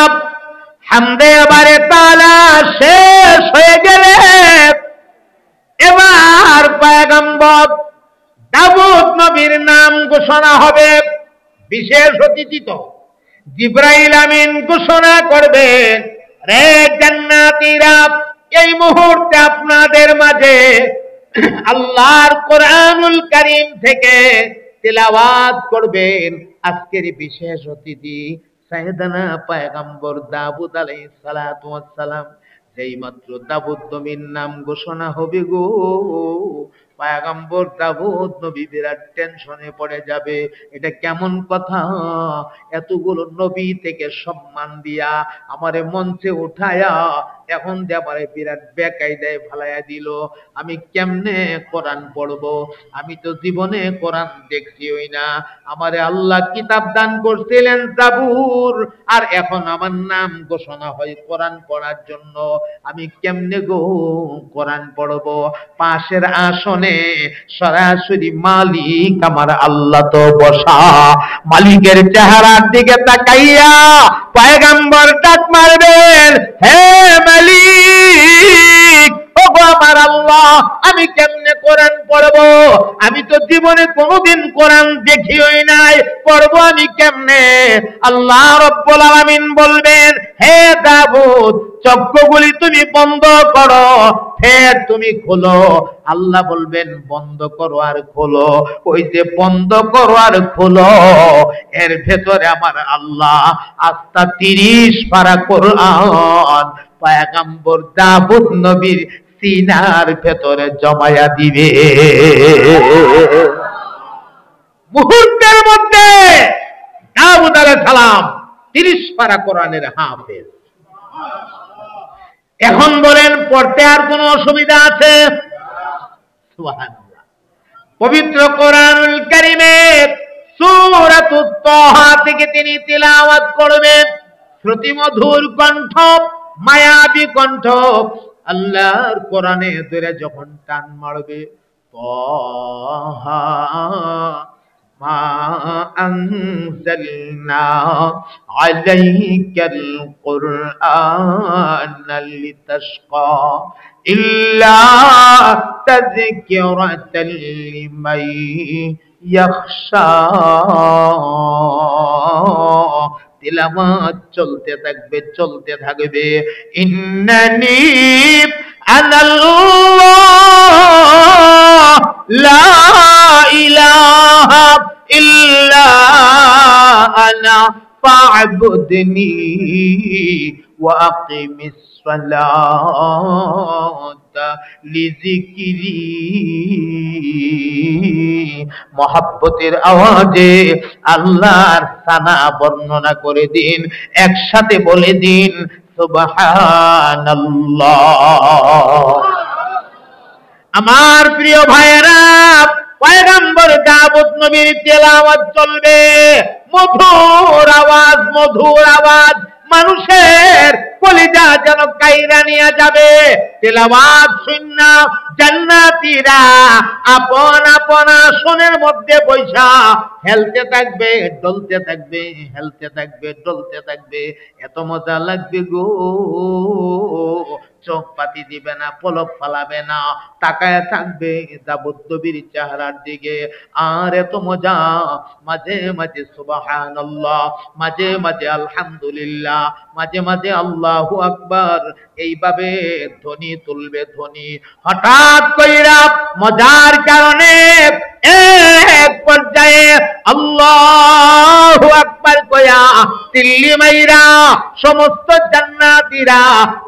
হামদে বারে তাআলা শেষ হয়ে গেলে এবার পয়গম্বর দাউদ নবীর নাম ঘোষণা হবে। বিশেষ অতিথি তো জিবরাইল আমিন ঘোষণা করবেন, রে জান্নাতীরা, এই মুহূর্তে আপনাদের মাঝে আল্লাহর কোরআনুল কারীম থেকে তিলাওয়াত করবেন আজকের বিশেষ অতিথি সাইয়েদানা পয়গম্বর দাউদ আলাইহিস সালাতু ওয়াস সালাম। যেই মাত্র দাউদ নবীর নাম ঘোষণা হবে গো, পয়গম্বর দাউদ নবী বিরাট টেনশনে পড়ে যাবে। এটা কেমন কথা? এতগুলো নবী থেকে সম্মান দিয়া আমারে মঞ্চে উঠায়া এখন যে আমারে বিরাট বেকায়দায় ফালাইয়া দিল। আমি কেমনে কোরআন পড়বো? আমি তো জীবনে কোরআন দেখছিই না। আমারে আল্লাহ কিতাব দান করছিলেন জাবুর, আর এখন আমার নাম ঘোষণা হয় কোরআন পড়ার জন্য। আমি কেমনে গো কোরআন পড়বো? পাশের আসনে সরাসরি মালিক আমার আল্লাহ তো বসা। মালিকের চেহারার দিকে তাকাইয়া পয়গম্বর ডাক মারবেন, হে মালিক, ওগো আমার আল্লাহ, আমি কেমনে কোরআন পড়বো? আমি তো জীবনে কোনোদিন কোরআন দেখিই নাই, পড়বো আমি কেমনে? আল্লাহ রাব্বুল আলামিন বলবেন, হে দাউদ, চক্ষুগুলি তুমি বন্ধ করো, ফের তুমি খোলো। আল্লাহ বলবেন বন্ধ করো আর খোলো। ওই যে বন্ধ করো আর খোলো, এর ভেতরে আমার আল্লাহ আস্তা 30 পারা কোরআন পয়গম্বর দাউদ নবীর সিনার ভেতরে জমায়া দিবে। মুহূর্তের মধ্যে দাউদ আলাইহিস সালাম 30 পারা কোরআনের হাফেজ। এখন বলেন পড়তে আর কোনো অসুবিধা আছে? সুবহানাল্লাহ। পবিত্র কোরআনুল কারীমের সূরাতুত তাহা থেকে তিনি তিলাওয়াত করবেন। শ্রুতিমধুর কণ্ঠ, মায়াবী কণ্ঠ। আল্লাহর কোরআনে ধরে যখন টান মারবে, তাহা মা أنزلنا عليك القرآن لتشقى إلا تذكرة لمن يخشى তিলাওয়াত চলতে থাকবে ইন্নানি আনাল্লাহ লা ইলাহা ইল্লা আনা ফা'বুদনি ওয়া আকিমিস সালাতা লিযিকরি মহব্বতের আওয়াজে আল্লাহর সানা বর্ণনা করে দিন, একসাথে বলে দিন সুবহানাল্লাহ। আমার প্রিয় ভাইয়েরা, পয়গম্বর দাউদ নবীর তেলাওয়াত চলবে, মধুর আওয়াজ মানুষের কলিজা যেন কাইরা নিয়ে যাবে। তেলাওয়াত শুননা জান্নাতীরা আপন আপন আসনের মধ্যে বৈশা হেলতে থাকবে, ডলতে থাকবে, হেলতে থাকবে, ডলতে থাকবে। এত মজা লাগবে গো, চোখ পাতি দিবে না, পলক ফালাবে না, তাকায় থাকবে দাউদ নবীর চেহারার দিকে। আর এত মজা, মাঝে মাঝে সুবহানাল্লাহ, মাঝে মাঝে আলহামদুলিল্লাহ, মাঝে মাঝে আল্লাহু আকবার, এইভাবে ধ্বনি তুলবে ধ্বনি। হঠাৎ কইরা মজার কারণে এক পর্যায়ে আল্লাহু আকবার কয়া তিল্লি মাইরা সমস্ত জান্নাতীরা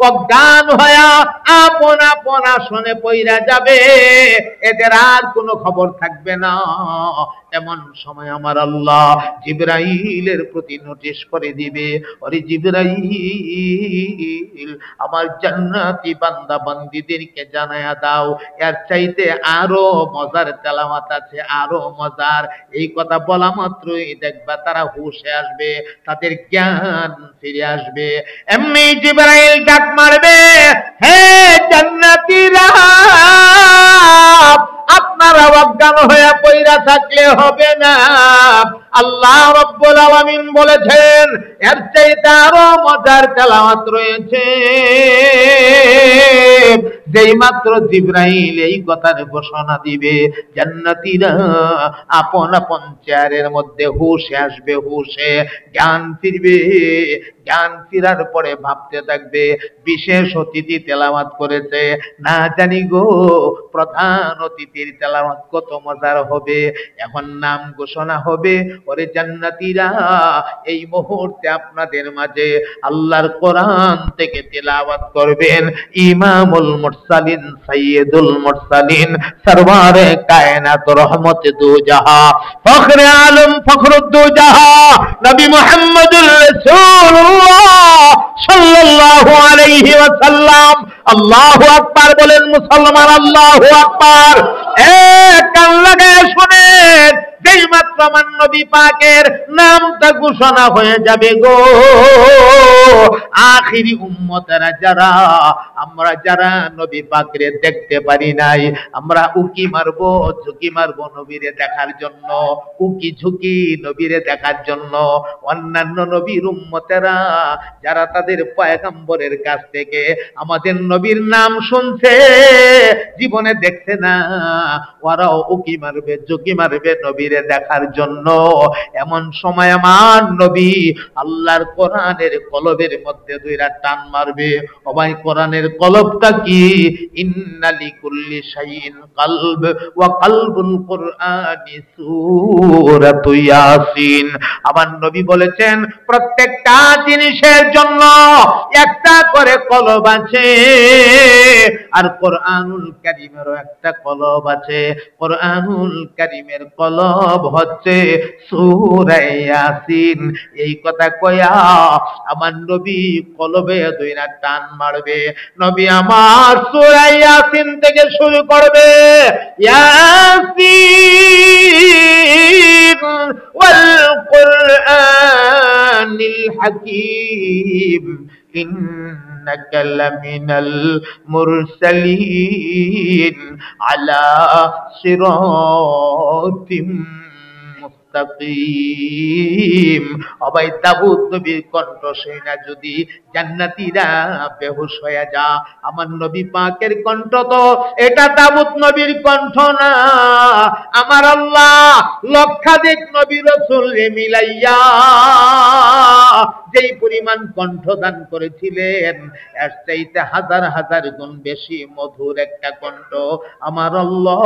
অজ্ঞান হয়া আপন আপন আসনে পইরা যাবে, এদের আর কোনো খবর থাকবে না। এমন সময় আমার আল্লাহ জিবরাইলের প্রতি নোটিশ করে দিবে, ওরে জিবরাইল, আমার জান্নাতি বান্দা বান্দীদেরকে জানায়া দাও, এর চাইতে আরো মজার তেলাওয়াত আছে, আরো মজার। এই কথা বলা মাত্রই দেখবা তারা হুঁশে আসবে, তাদের জ্ঞান ফিরে আসবে। এমনি জিবরাইল ডাক মারবে, হে জান্নাতীরা, আপনারা অজ্ঞান হয়ে পইরা থাকলে হবে না। আল্লাহ রাব্বুল আলামিন বলেছেন এর চাইতে আরো মজার তেলাওয়াত রয়েছে। যেই মাত্র জিবরাইল এই কথার ঘোষণা দিবে, জান্নাতীরা আপন আপন চেয়ারের মধ্যে হুঁশে আসবে, হুঁশে জ্ঞান ফিরবে। জ্ঞান ফিরার পরে ভাবতে থাকবে, বিশেষ অতিথি তেলাওয়াত করেছে, না জানি গো প্রধান অতিথির তেলাওয়াত কত মজার হবে। এখন নাম ঘোষণা হবে, ওরে জান্নাতীরা, এই মুহূর্তে আপনাদের মাঝে আল্লাহর কোরআন থেকে তেলাওয়াত করবেন ইমামুল মুরসালিন, সাইয়্যিদুল মুরসালিন, সরওয়ারে কায়নাত, রহমতে দু জাহা, ফখরে আলম, ফখরুদ্দু জাহা, নবী মুহাম্মদুর রাসূলুল্লাহ সাল্লাল্লাহু আলাইহি ওয়াসাল্লাম। আল্লাহু আকবার বলেন মুসলমান, আল্লাহু আকবার। এক কান লাগায় শুনেন, যেই মাত্র আমার নবী পাকের নামটা ঘোষণা হয়ে যাবে গো, আখিরি উম্মতেরা যারা, আমরা যারা নবী পাকরে দেখতে পারি নাই, আমরা উকি মারবো, ঝুঁকি মারবো নবীরে দেখার জন্য, উকি ঝুঁকি নবীরে দেখার জন্য। অন্যান্য নবীর উম্মতেরা যারা তাদের পয়গম্বরের কাছ থেকে আমাদের নবীর নাম শুনছে, জীবনে দেখছে না, ওরাও উকি মারবে, ঝুঁকি মারবে নবীরে দেখার জন্য। এমন সময় আমার নবী আল্লাহর কোরআনের কলবের মধ্যে দুইটা টান মারবে। ও ভাই, কোরআনের কলবটা কি? ইন্না লিকুল্লি শাইইন কলব ওয়া কলবুল কুরআনি সূরাতু ইয়াসিন। আমার নবী বলেছেন প্রত্যেকটা জিনিসের জন্য একটা করে কলব আছে, আর কোরআনুল কারীমেরও একটা কলব আছে। কোরআনুল কারীমের কলব হচ্ছে সূরা ইয়াসিন। এই কথা কয়া আমার নবী কলবে দুইটা টান মারবে। নবী আমার সূরা ইয়াসিন থেকে শুরু করবে, ইয়াসিন ওয়াল কুরআনিল হাকীম ইন্নাকা লামিনাল মুরসালিন আলা সিরাতিম মুস্তাকিম। অবাই দাউদ নবীর কণ্ঠ শুনে যদি জান্নাতীরা বেহুশ হয়ে যা, আমার নবী পাকের কণ্ঠ তো এটা দাউদ নবীর কণ্ঠ না, আমার আল্লাহ লক্ষাধিক নবী রাসূল মিলাইয়া যেই পরিমাণ কণ্ঠ দান করেছিলেন, এর চাইতে হাজার হাজার গুণ বেশি মধুর একটা কণ্ঠ আমার আল্লাহ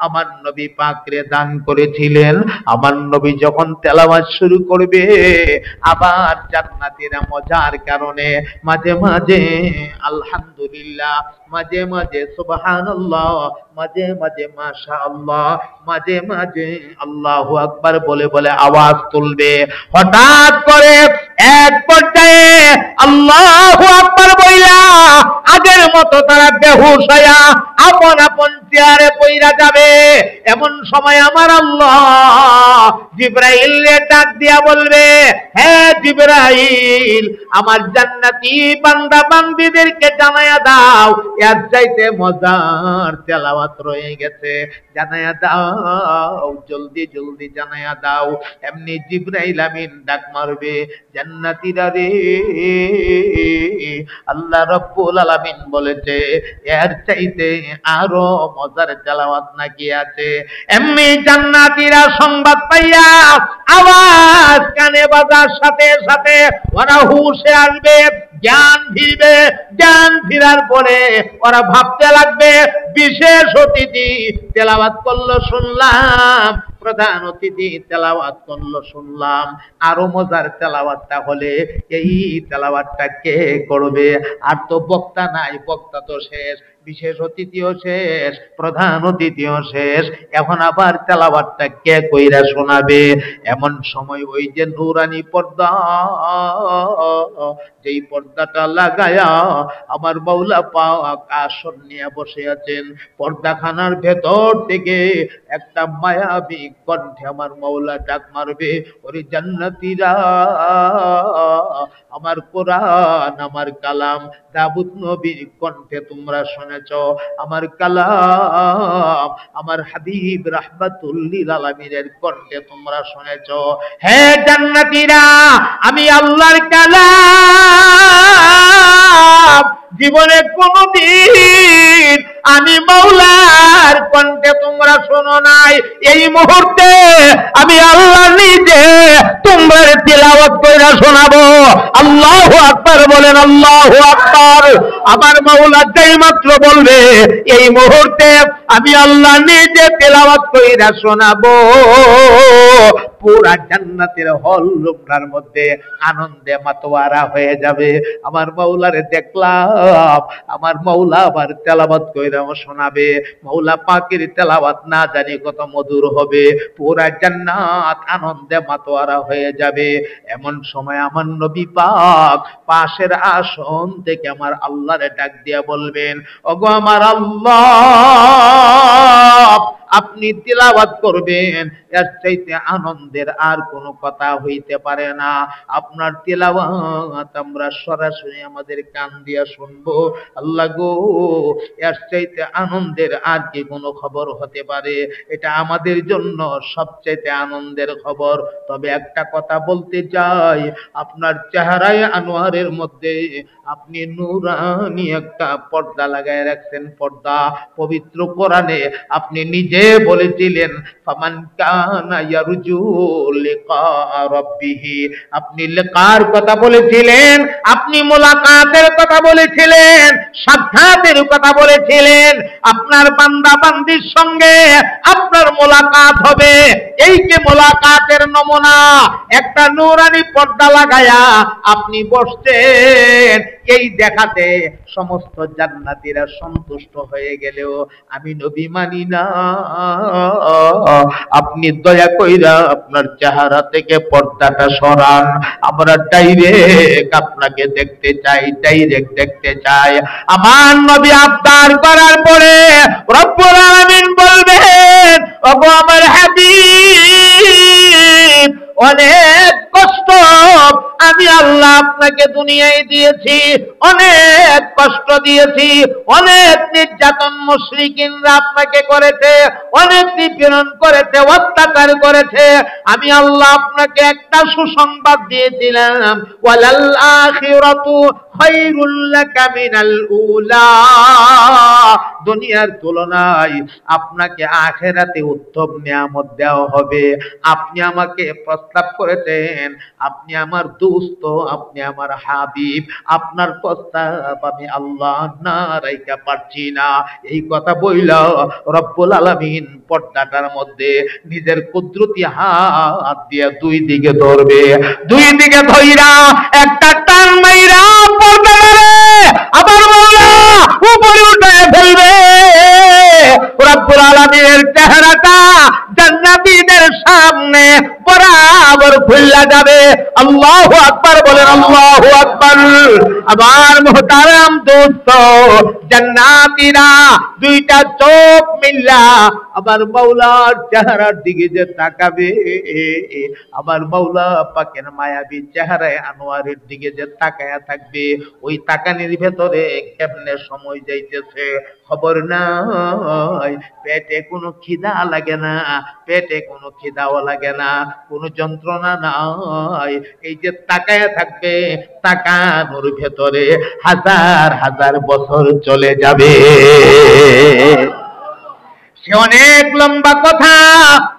আমার নবী পাকরে দান করেছিলেন। আমার নবী যখন তেলাওয়াত শুরু করবে, আবার জান্নাতীরা মজার কারণে মাঝে মাঝে আলহামদুলিল্লাহ, মাঝে মাঝে সুবহানাল্লাহ, মাঝে মাঝে মাশাআল্লাহ, মাঝে মাঝে আল্লাহু আকবার বলে বলে আওয়াজ তুলবে। হঠাৎ করে এক পর্যায়ে আল্লাহু আকবার বইলা আগের মতো তারা বেহুশ হইয়া আপন আপন চেয়ারে পইরা যাবে। এমন সময় আমার আল্লাহ জিবরাইলকে ডাক দিয়া বলবে, হে জিবরাইল, আমার জান্নাতি বান্দা বান্দীদেরকে জানায়া দাও এর চাইতে মজার তেলাওয়াত রয়ে গেছে, জানায়া দাও, জলদি জলদি জানায়া দাও। এমনি জিবরাইল আমিন ডাক মারবে, জান্নাতীরা রে, আল্লাহ রাব্বুল আলামিন বলেছে এর চাইতে আরো মজার তেলাওয়াত নাকি আছে। এমনি জান্নাতীরা সংবাদ পাইয়া আওয়াজ কানে বাজার সাথে সাথে ওরা হুঁশে আসবে, জ্ঞান ফিরবে। জ্ঞান ফিরার পরে ওরা ভাবতে লাগবে, বিশেষ অতিথি তেলাওয়াত করলো শুনলাম, প্রধান অতিথি তেলাওয়াত করলো শুনলাম, আরো মজার তেলাওয়াতটা হলে এই তেলাওয়াতটা কে করবে? আর তো বক্তা নাই, বক্তা তো শেষ, বিশেষ অতিথিও শেষ, প্রধান অতিথিও শেষ, এখন আবার তেলাওয়াতটা কে কইরা শোনাবে? এমন সময় ওই যে নূরানি পর্দা, যেই পর্দাটা লাগায়া আমার মাওলা পাক আসন নিয়ে বসে আছেন, পর্দাখানার ভেতর থেকে একটা মায়াবী কণ্ঠে আমার মাওলা ডাক মারবে, ওরে জান্নাতীরা, আমার কোরআন, আমার কালাম দাউদ নবীর কণ্ঠে তোমরা শুনেছ, আমার কালাম আমার হাবিব রাহমাতুল লিল আলামিনের কণ্ঠে তোমরা শুনেছ। হে জান্নাতীরা, আমি আল্লাহর কালাম জীবনে কোনদিন আমি মাওলার কণ্ঠে তোমরা শোনো নাই, এই মুহূর্তে আমি আল্লাহ নিজে তোমরা তিলাওয়াত কইরা শোনাবো। আল্লাহু আকবার বলেন, আল্লাহু আকবার। আমার মাওলা যেই মাত্র বলবে এই মুহূর্তে আমি আল্লাহ নিজে তিলাওয়াত কইরা শোনাবো, পুরা জান্নাতের হল রুমটার মধ্যে আনন্দে মাতোয়ারা হয়ে যাবে। আমার মাওলারে দেখলাম, আমার মাওলা আবার তেলাওয়াত কইরা শোনাবে, মাওলা পাকের তেলাওয়াত না জানি কত মধুর হবে, পুরা জান্নাত আনন্দে মাতোয়ারা হয়ে যাবে। এমন সময় আমার নবী পাক পাশের আসন থেকে আমার আল্লাহরে ডাক দিয়া বলবেন, ওগো আমার আল্লাহ, আপনি তিলাওয়াত করবেন, এর চাইতে আনন্দের আর কোনো কথা হইতে পারে না। আপনার তিলাওয়াত আমরা সরাসরি আমাদের কান দিয়া শুনবো। আল্লাহ গো, এর চাইতে আনন্দের আর কি কোনো খবর হতে পারে? এটা আমাদের জন্য সবচাইতে আনন্দের খবর। তবে একটা কথা বলতে চাই, আপনার চেহারায় আনোয়ারের মধ্যে আপনি নূরানি একটা পর্দা লাগায় রাখছেন, পর্দা। পবিত্র কোরআনে আপনি নিজে বলেছিলেন, ফামান কানা ইয়ারজু লিকা রাব্বিহি, আপনি লিকার কথা বলেছিলেন, আপনি মুলাকাতের কথা বলেছিলেন, সাক্ষাতের কথা বলেছিলেন। আপনার বান্দা বান্দির সঙ্গে আপনার মুলাকাত হবে, এই যে মুলাকাতের নমুনা, একটা নূরানি পর্দা লাগায়া আপনি বসছেন, এই দেখাতে সমস্ত জান্নাতীরা সন্তুষ্ট হয়ে গেলেও আমি নবী মানি না। আপনি দয়া কইরা আপনার চেহারা থেকে পর্দাটা সরান, আমরা ডাইরেক্ট আপনাকে দেখতে চাই, ডাইরেক্ট দেখতে চাই। আমার নবী আবদার করার পরে রব্বুল আলামিন বলবেন, ওগো আমার হাবিব, অনেক কষ্ট আমি আল্লাহ আপনাকে দুনিয়ায় দিয়েছি, অনেক কষ্ট দিয়েছি, অনেক নির্যাতন মুশরিকিনরা আপনাকে করেছে, অনেক নিপীড়ন করেছে, অত্যাচার করেছে। আমি আল্লাহ আপনাকে একটা সুসংবাদ দিয়েছিলাম, ওয়ালাল আখিরাতু খায়রুল লাকা মিনাল উলা। দুনিয়ার তুলনায় আপনাকে আখিরাতে উত্তম নিয়ামত দেওয়া হবে। আপনি আমাকে প্রস্তাব করেছেন, আপনি আমার দোস্ত, আপনি আমার হাবিব, আপনার প্রস্তাব আমি আল্লাহ না রাইখা পারছি না। এই কথা বইলা রব্বুল আলামিন পর্দাটার মধ্যে নিজের কুদরতি হাত দিয়ে দুই দিকে ধরবে, দুই দিকে ধইরা একটা টান মাইরা পর্দাটারে আবার মাওলা উপরে উঠায় ফেলবে। রব্বুল আলামিনের চেহারাটা জান্নাতীদের সামনে বরাবর খুলে যাবে। আল্লাহু আকবার বলেন, আল্লাহু আকবার। আমার মুহতারাম দোস্ত, জান্নাতীরা দুইটা চোখ মিল্লা আমার মাওলার চেহারার দিকে যে তাকাবে, আমার মাওলা পাকের মায়াবী চেহারায় আনোয়ারের দিকে যে তাকায়া থাকবে, ওই তাকানির ভেতরে কেমনে সময় যাইতেছে খবর নাই। পেটে কোনো খিদা লাগে না, পেটে কোনো খিদাও লাগে না, কোনো যন্ত্রণা নাই। এই যে তাকায়া থাকবে, তাকানোর ভেতরে হাজার হাজার বছর চলে যাবে। সে অনেক লম্বা কথা।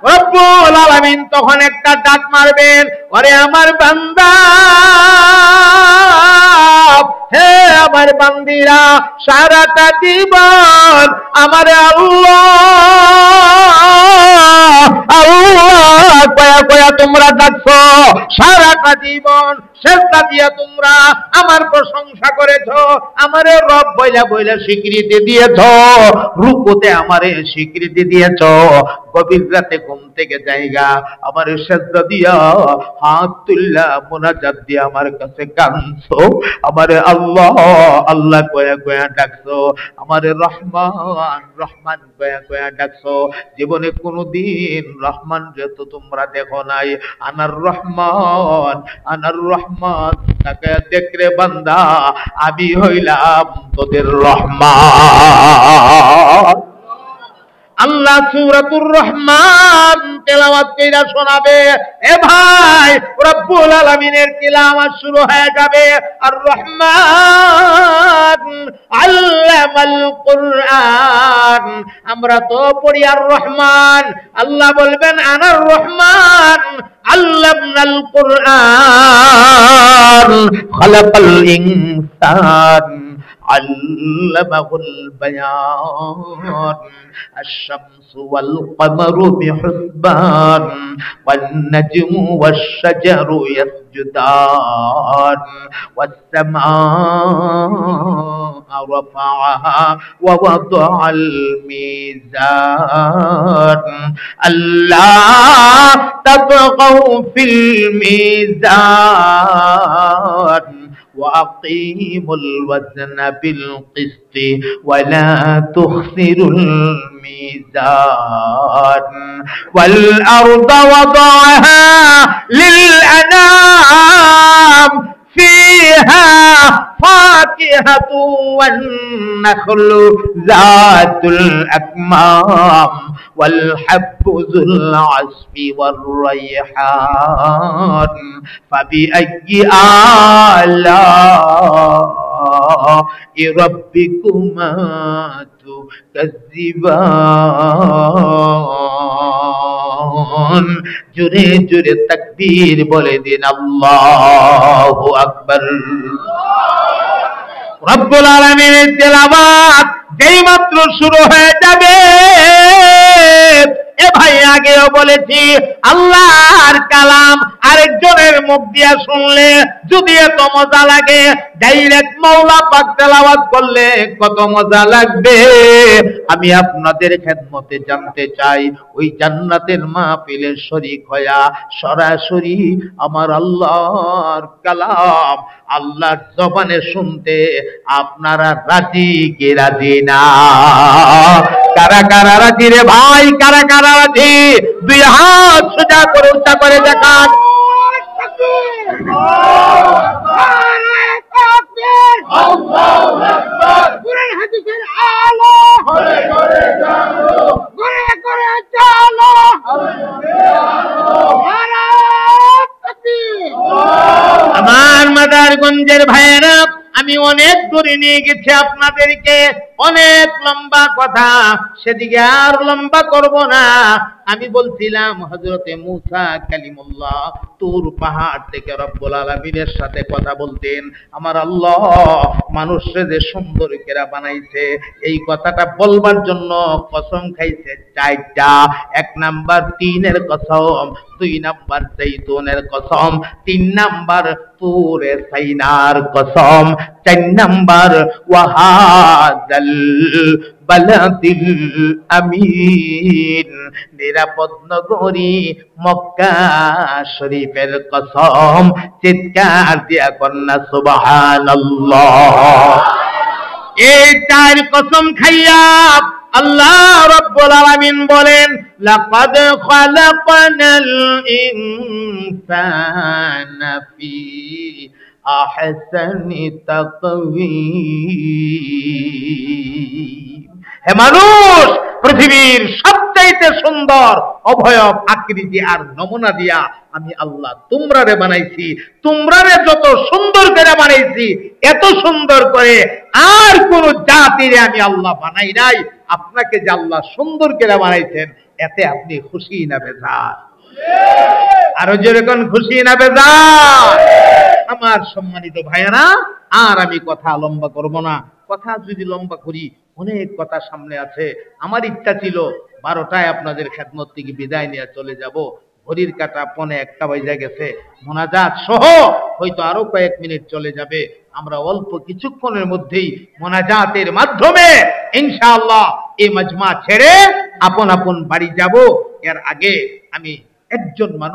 রব্বুল আলামিন তখন একটা ডাক মারবেন, ওরে আমার বান্দা, হে আমার বান্দিরা, সারাটা জীবন আমার আল্লাহ আল্লাহ কয়া কয়া তোমরা ডাকছো, সারাটা জীবন সেজদা দিয়া তোমরা আমার প্রশংসা করেছো, আমারে রব বইলা বইলা স্বীকৃতি দিয়েছো, রুকুতে আমারে স্বীকৃতি দিয়েছো, গভীর রাতে ঘুম থেকে জায়গা আমারে সেজদা দিয়া হাত তুল্লা মুনাজাত দিয়া আমার কাছে কাঁদছো, আমারে আল্লাহ আল্লাহ কয়া কয়া ডাকছো, আমারে রহমান রহমান কয়া কয়া ডাকছো। জীবনে কোনদিন রহমান যেহেতু তোমরা দেখো নাই, আনার রহমান আনার রহমান, তাকে দেখরে বান্দা আমি হইলাম তোদের রহমান। আল্লাহ সূরাতুর রহমান তেলাওয়াত কইরা শোনাবে। এ ভাই, রব্বুল আলামিনের তিলাওয়াত শুরু হয়ে যাবে। আর রহমান আল্লামাল কুরআন, আমরা তো পড়ি আর রহমান, আল্লাহ বলবেন আনার রহমান আল্লামনাল কুরআন খালাকাল ইনসান আল্লামাহুল বায়ান الشمس والقمر بحسبان والنجم والشجر يسجدان والسماء رفعها ووضع الميزان ألا تطغوا في الميزان وأقيموا الوزن بالقسط ولا تخسروا الميزان والأرض وضعها للأنام فيها فاكهة والنخل ذات الأكمام والحب ذو العصف والريحان فبأي آلاء ربكما تكذبان জোরে জোরে তাকবীর বলে দিন আল্লাহু আকবার। রব্বুল আলামিনের তেলাওয়াত যেই মাত্র শুরু হয়ে যাবে, এ ভাই আগেও বলেছি আল্লাহর কালাম আরেকজনের মুখ দিয়া শুনলে যদি এত মজা লাগে, ডাইরেক্ট মাওলা পাক তেলাওয়াত করলে কত মজা লাগবে। আমি আপনাদের খেদমতে জানতে চাই, ওই জান্নাতের মাহফিলে শরীক হয়া সরাসরি আমার আল্লাহর কালাম আল্লাহর জবানে শুনতে আপনারা রাজি কি রাজি না? কারা কারা রাজি রে ভাই, কারা কারা রাজি? দুই হাত সোজা করে উঁচা করে দেখান। কুরআন হাদিসের আলো ঘরে ঘরে জালো, ঘরে ঘরে জালো, আমার মাদারগঞ্জের ভাইয়েরা, আমি অনেক দূরে নিয়ে গেছি আপনাদেরকে, অনেক লম্বা কথা, সেদিকে আর লম্বা করব না। আমি বলছিলাম হযরতে মূসা কালিমুল্লাহ তুর পাহাড় থেকে রব্বুল আলামিনের সাথে কথা বলতেন। আমার আল্লাহ মানুষকে যে সুন্দর করে বানাইছে, এই কথাটা বলবার জন্য কসম খাইছে চারটা। 1 নাম্বার তিনের কসম, 2 নাম্বার জৈতুনের কসম, 3 নাম্বার তুরে সাইনার কসম, 4 নাম্বার ওয়াহাদাল বালাদিল আমিন, নিরাপদ নগরী মক্কা শরীফের কসম। চিৎকার দিয়া কন্যা সুবহানাল্লাহ। এই 4 কসম খাইয়া আল্লাহ রাব্বুল আলামিন বলেন, লাকাদ খালাকনাল ইনসানা ফি আহসানি তাকওয়িম। হে মানুষ, পৃথিবীর সবচাইতে সুন্দর অবয়ব আকৃতি আর নমুনা দিয়া আমি আল্লাহ তোমরারে বানাইছি। তোমরারে যত সুন্দর করে বানাইছি, এত সুন্দর করে আর কোন জাতিরে আমি আল্লাহ বানাই নাই। আপনাকে যে আল্লাহ সুন্দর করে বানাইছেন, এতে আপনি খুশি না বেজার? আরো যেরকম খুশি না বেজার? আমার সম্মানিত ভাইয়েরা, আর আমি কথা লম্বা করব না। কথা যদি লম্বা করি, অনেক কথা সামনে আছে। আমার ইচ্ছা ছিল 12টায় আপনাদের খেদমত থেকে বিদায় নিয়ে চলে যাব। ঘড়ির কাঁটা 1:45 বাজে গেছে। মোনাজাত সহ হয়তো আরো কয়েক মিনিট চলে যাবে। আমরা অল্প কিছুক্ষণের মধ্যেই মোনাজাতের মাধ্যমে ইনশাআল্লাহ এই মাজমা ছেড়ে আপন আপন বাড়ি যাব। এর আগে আমি একজন মানুষ